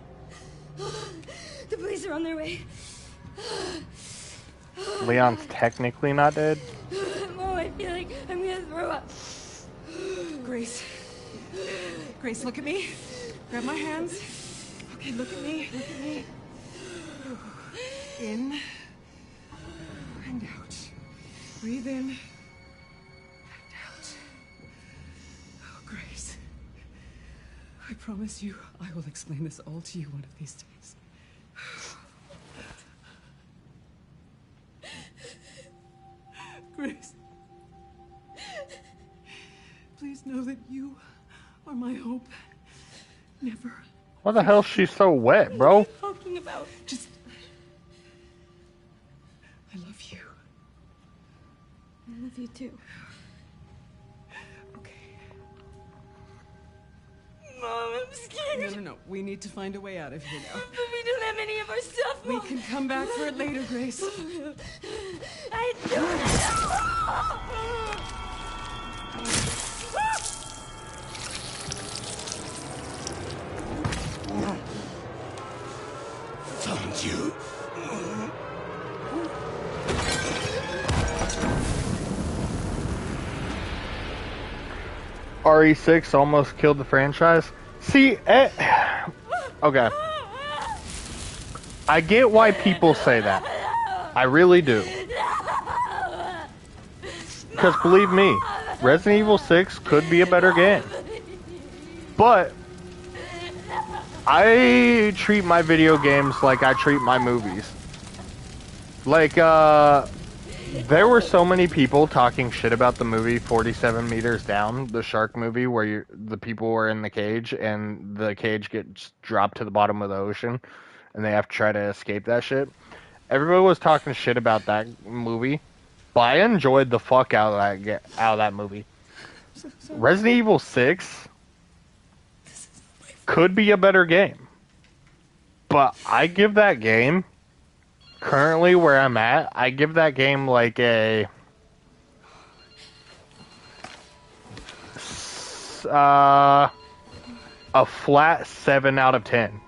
The police are on their way. Leon's technically not dead. Oh, I feel like I'm gonna throw up. Grace. Grace, look at me. Grab my hands. Okay, look at me. Look at me. In. And out. Breathe in. And out. Oh, Grace. I promise you, I will explain this all to you one of these days. Grace. Please know that you are my hope. Never. Why the hell is she so wet, What are bro? you talking about? Just. I love you. I love you too. Okay. Mom, I'm scared. No. We need to find a way out of here now. But we don't have any of our stuff, We Mom. can come back for it later, Grace. I don't know. Found you. RE6 almost killed the franchise. See, okay. I get why people say that. I really do. Because believe me, Resident Evil 6 could be a better game. But I treat my video games like I treat my movies. Like, there were so many people talking shit about the movie 47 Meters Down, the shark movie where the people were in the cage and the cage gets dropped to the bottom of the ocean and they have to try to escape that shit. Everybody was talking shit about that movie, but I enjoyed the fuck out of that movie. Resident Evil 6 could be a better game, but I give that game, currently where I'm at, I give that game like a flat 7 out of 10.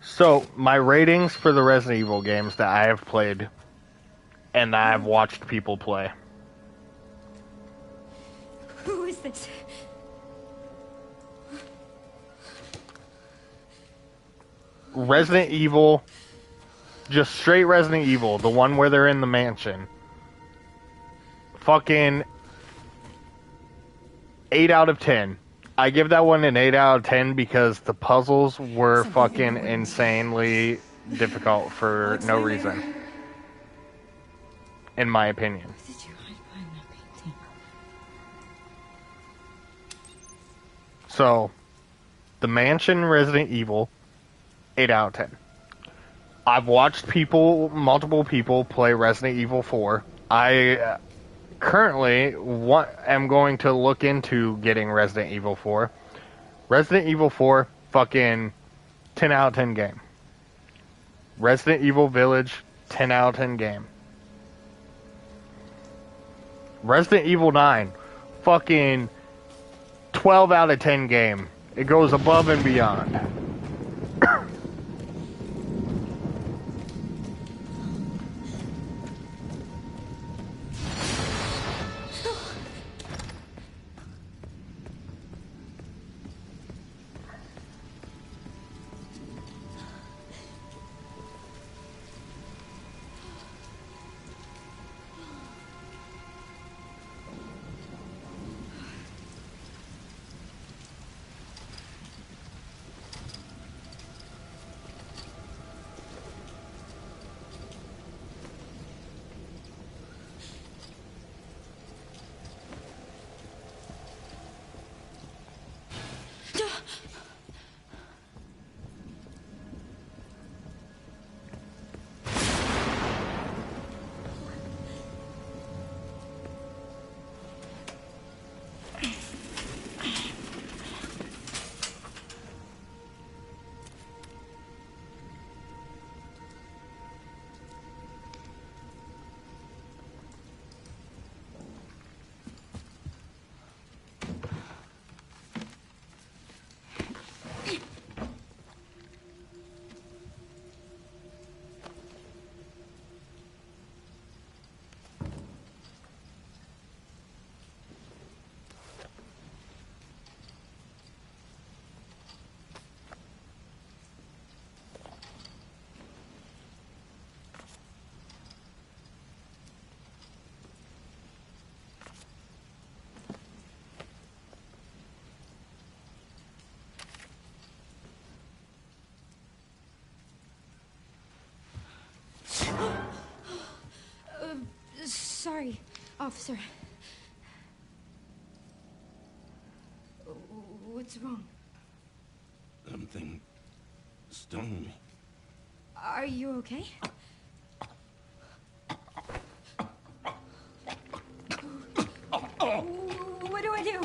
So, my ratings for the Resident Evil games that I have played and that I've watched people play. Who is this? Resident Evil, just straight Resident Evil, the one where they're in the mansion. Fucking 8 out of 10. I give that one an 8 out of 10 because the puzzles were fucking insanely difficult for no reason. In my opinion. What did you hide behind that painting? So, the mansion Resident Evil, 8 out of 10. I've watched multiple people play Resident Evil 4. I currently am going to look into getting Resident Evil 4. Resident Evil 4, fucking 10 out of 10 game. Resident Evil Village, 10 out of 10 game. Resident Evil 9, fucking 12 out of 10 game. It goes above and beyond. Sorry, officer. What's wrong? Something stung me. Are you okay? What do I do?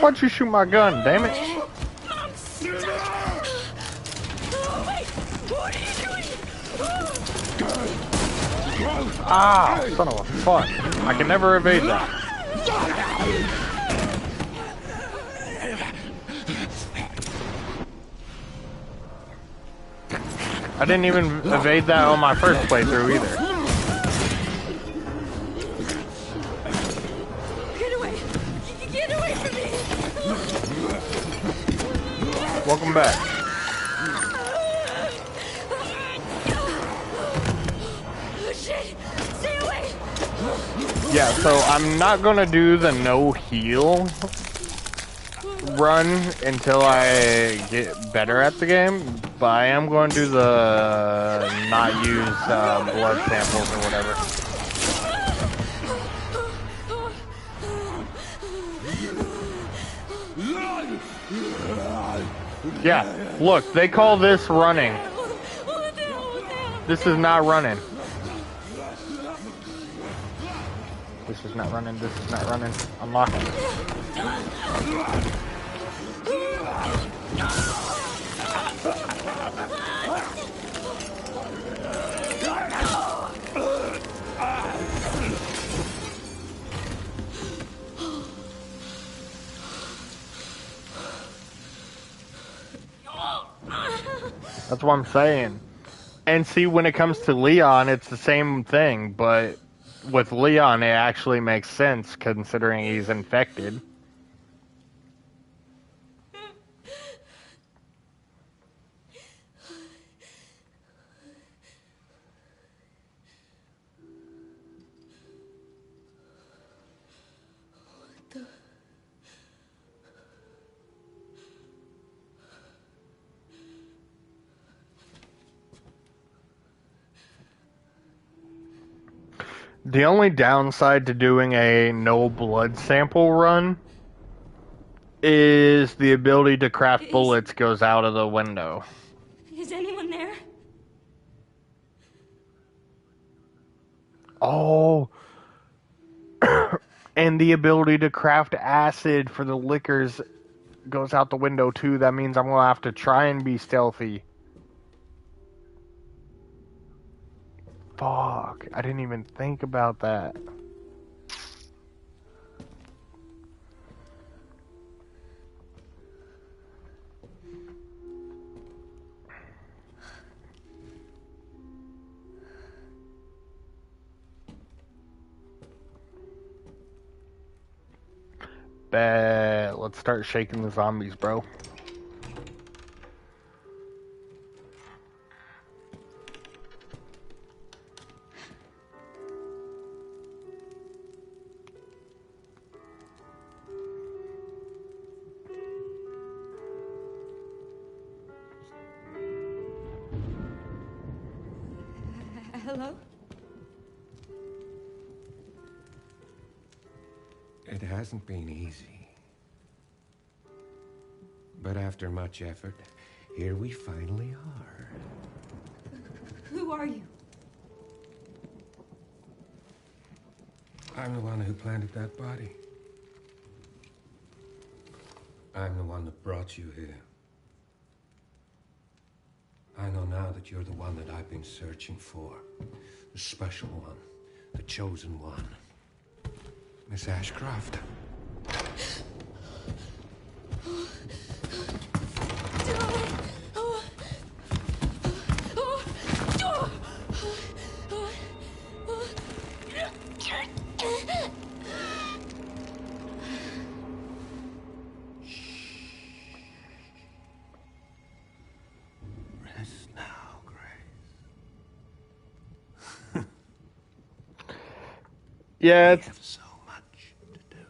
Why'd you shoot my gun, damn it? I'm stuck! Oh, wait! What are you doing? Ah, son of a fuck. I can never evade that. I didn't even evade that on my first playthrough either. Get away! Get away from me! Welcome back. Oh, shit! Stay away! Yeah, so I'm not gonna do the no heal run until I get better at the game, but I am going to do the not use blood samples or whatever. Yeah, look, they call this running. This is not running. This is not running, this is not running. Unlock it. That's what I'm saying. And see, when it comes to Leon, it's the same thing, but with Leon, it actually makes sense considering he's infected. The only downside to doing a no blood sample run is the ability to craft bullets goes out of the window. Is anyone there? Oh. And the ability to craft acid for the liquors goes out the window too. That means I'm going to have to try and be stealthy. Fuck, I didn't even think about that. Bet. Let's start shaking the zombies, bro. Hello? It hasn't been easy. But after much effort, here we finally are. Who are you? I'm the one who planted that body. I'm the one that brought you here. I know now that you're the one that I've been searching for. The special one. The chosen one. Miss Ashcroft. Yeah, We have so much to do.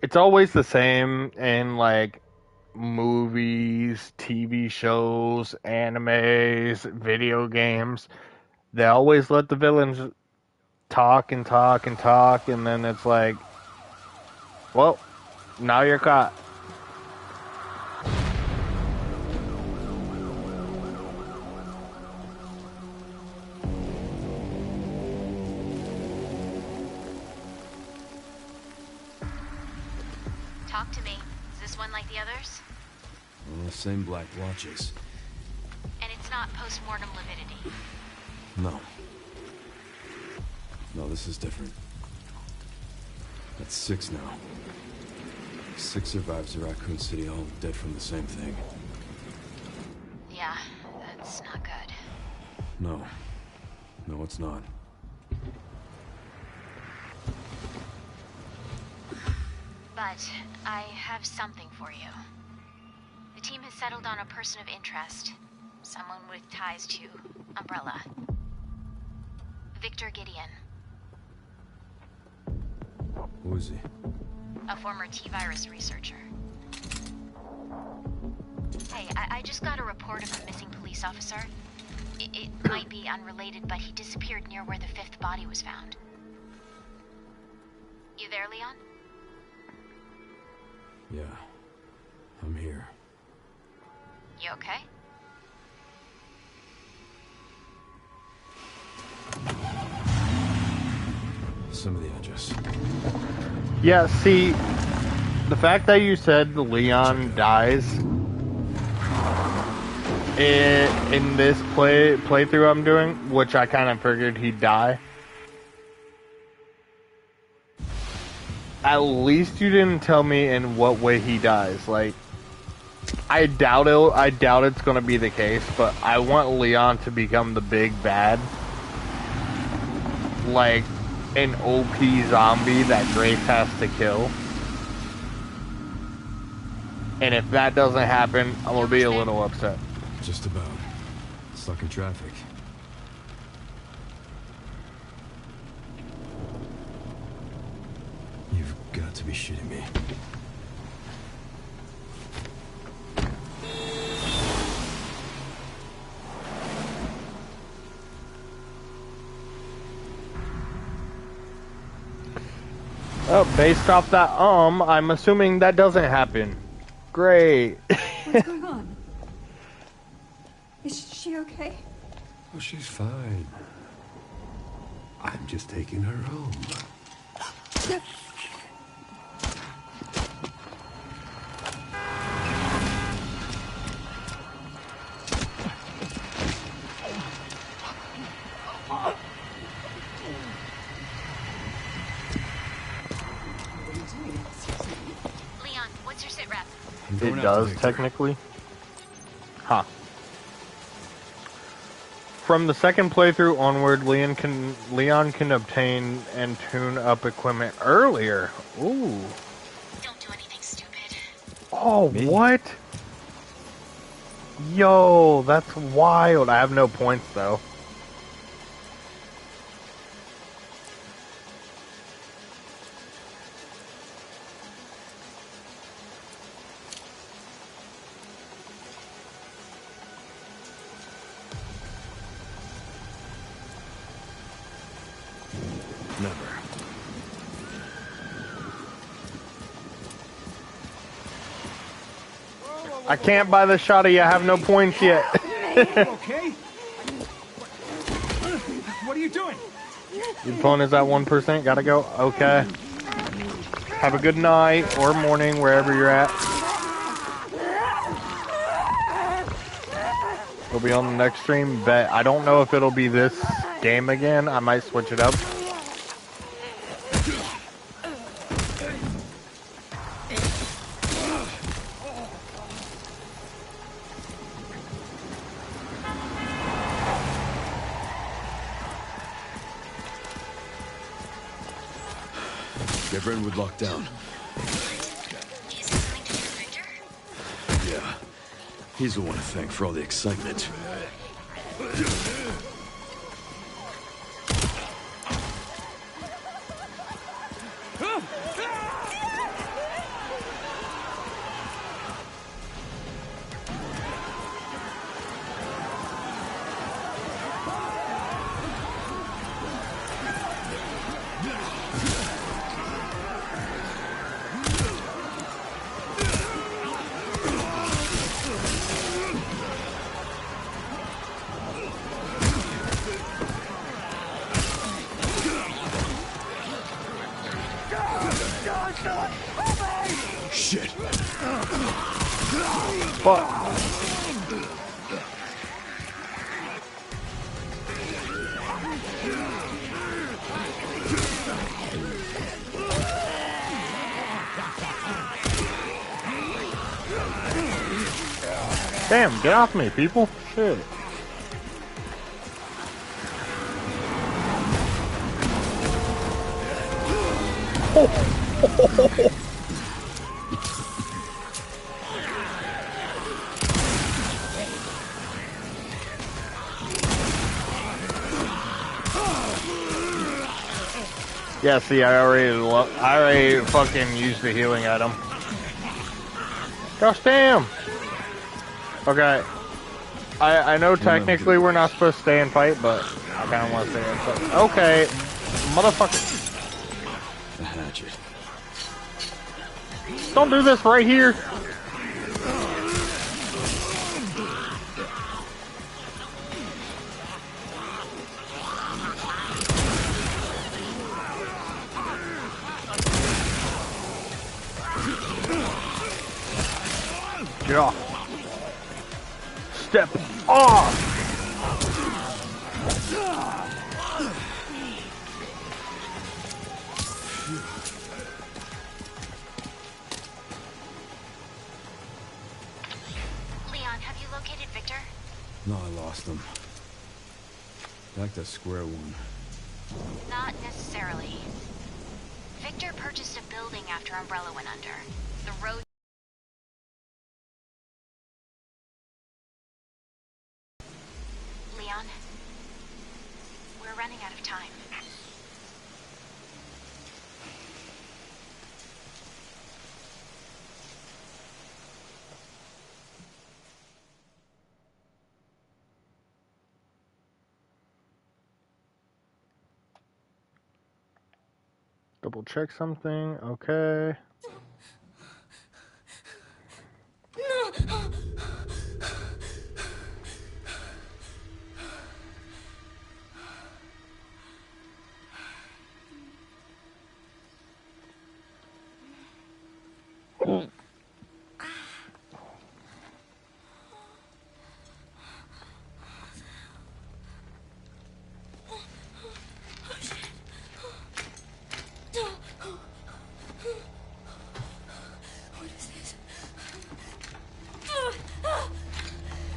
it's always the same in like movies, TV shows, animes, video games. They always let the villains talk and talk and talk, and then it's like, well, now you're caught. Talk to me. Is this one like the others? Well, same black blotches. And it's not post-mortem lividity. No. No, this is different. That's 6 now. 6 survivors of Raccoon City, all dead from the same thing. Yeah, that's not good. No. No, it's not. But I have something for you. The team has settled on a person of interest. Someone with ties to Umbrella. Victor Gideon. Who is he? A former T-virus researcher. Hey, I just got a report of a missing police officer. It might be unrelated, but he disappeared near where the 5th body was found. You there, Leon? Yeah. I'm here. You okay? Some of the address. Yeah, see, the fact that you said Leon dies in this playthrough I'm doing, which I kind of figured he'd die. At least you didn't tell me in what way he dies. Like, I doubt it's gonna be the case, but I want Leon to become the big bad. Like an OP zombie that Grace has to kill. And if that doesn't happen, I'm gonna be a little upset. Just about. Stuck in traffic. You've got to be shitting me. Oh, based off that, I'm assuming that doesn't happen. Great. What's going on? Is she okay? Oh, she's fine. I'm just taking her home. Leon, what's your sit rep? It does, technically. Huh. From the second playthrough onward, Leon can obtain and tune up equipment earlier. Ooh. Don't do anything stupid. Oh, what? Yo, that's wild. I have no points, though. Never. I can't buy the shot of you. I have no points yet. Okay? What are you doing? Your phone is at 1%. Gotta go. Okay. Have a good night or morning wherever you're at. We'll be on the next stream. Bet. I don't know if it'll be this game again. I might switch it up. Get Brentwood locked down. Is it something to do with Victor? Yeah. He's the one to thank for all the excitement. Shit. Fuck. Damn, get off me, people. Shit. Yeah, see, I already fucking used the healing item. Gosh damn! Okay. I know technically we're not supposed to stay and fight, but I kinda wanna stay and fight. Okay. Motherfucker. The hatchet. Don't do this right here. Get off. Step off. Leon, have you located Victor? No, I lost him. Back to square one. Not necessarily. Victor purchased a building after Umbrella went under. The road... Leon, we're running out of time. Double check something. Okay.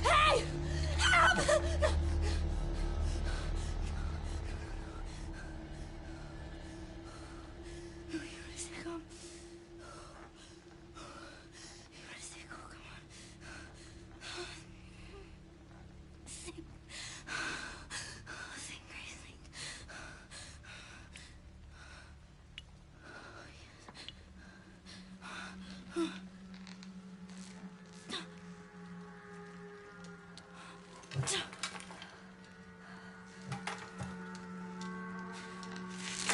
Hey! Help! You want to stay calm? You want to stay cool? Come on. Sing. Sing, Grace, sing.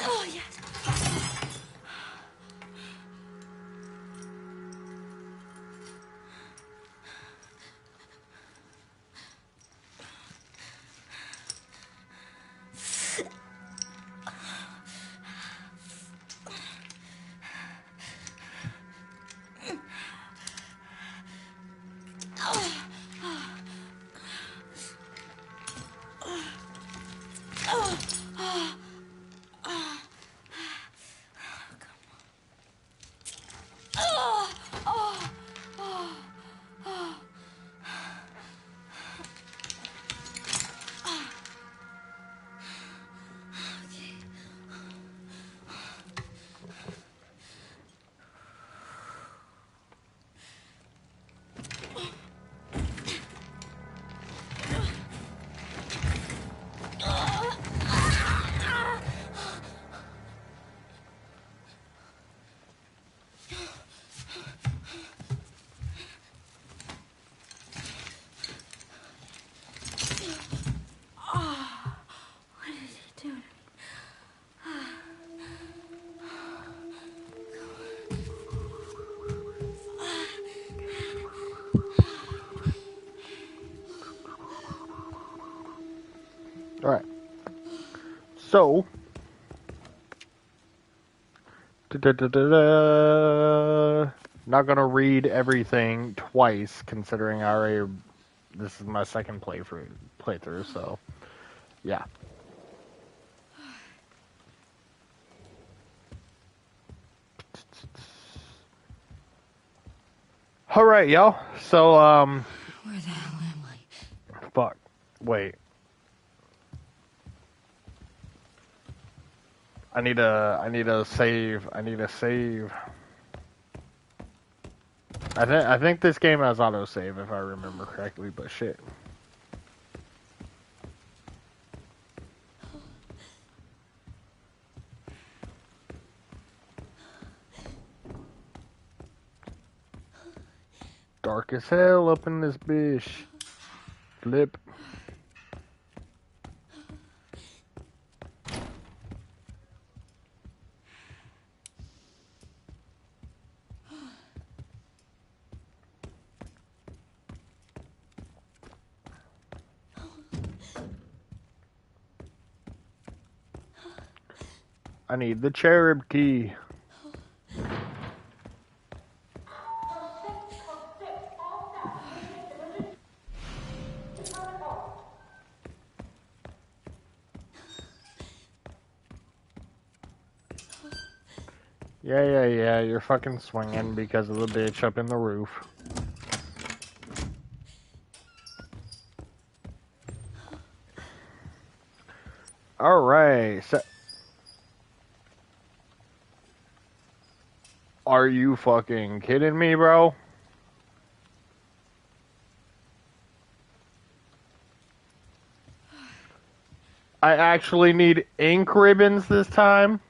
Oh, yes. What is he doing? Alright. So, Da-da-da-da-da. Not gonna read everything twice, considering I already. This is my second playthrough, so yeah. All right, y'all. So Where the hell am I? fuck. Wait. I need a save. I need a save. I think this game has autosave if I remember correctly, but shit. Dark as hell up in this bitch. Flip. I need the cherub key. Yeah, you're fucking swinging because of the bitch up in the roof. Alright, so... Are you fucking kidding me, bro? I actually need ink ribbons this time?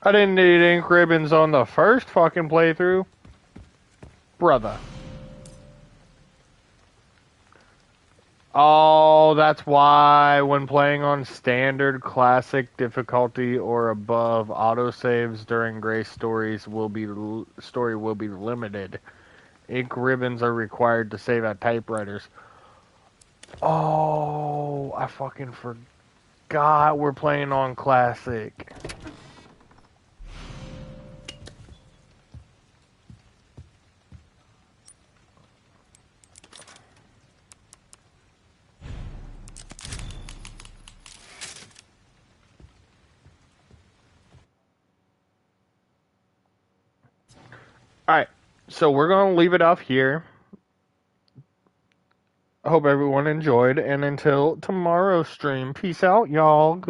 I didn't need ink ribbons on the first fucking playthrough. Brother. Oh, that's why when playing on standard, classic difficulty or above, autosaves during Grace story will be limited. Ink ribbons are required to save at typewriters. Oh, I fucking forgot we're playing on classic. Alright, so we're going to leave it off here. I hope everyone enjoyed, and until tomorrow's stream, peace out, y'all.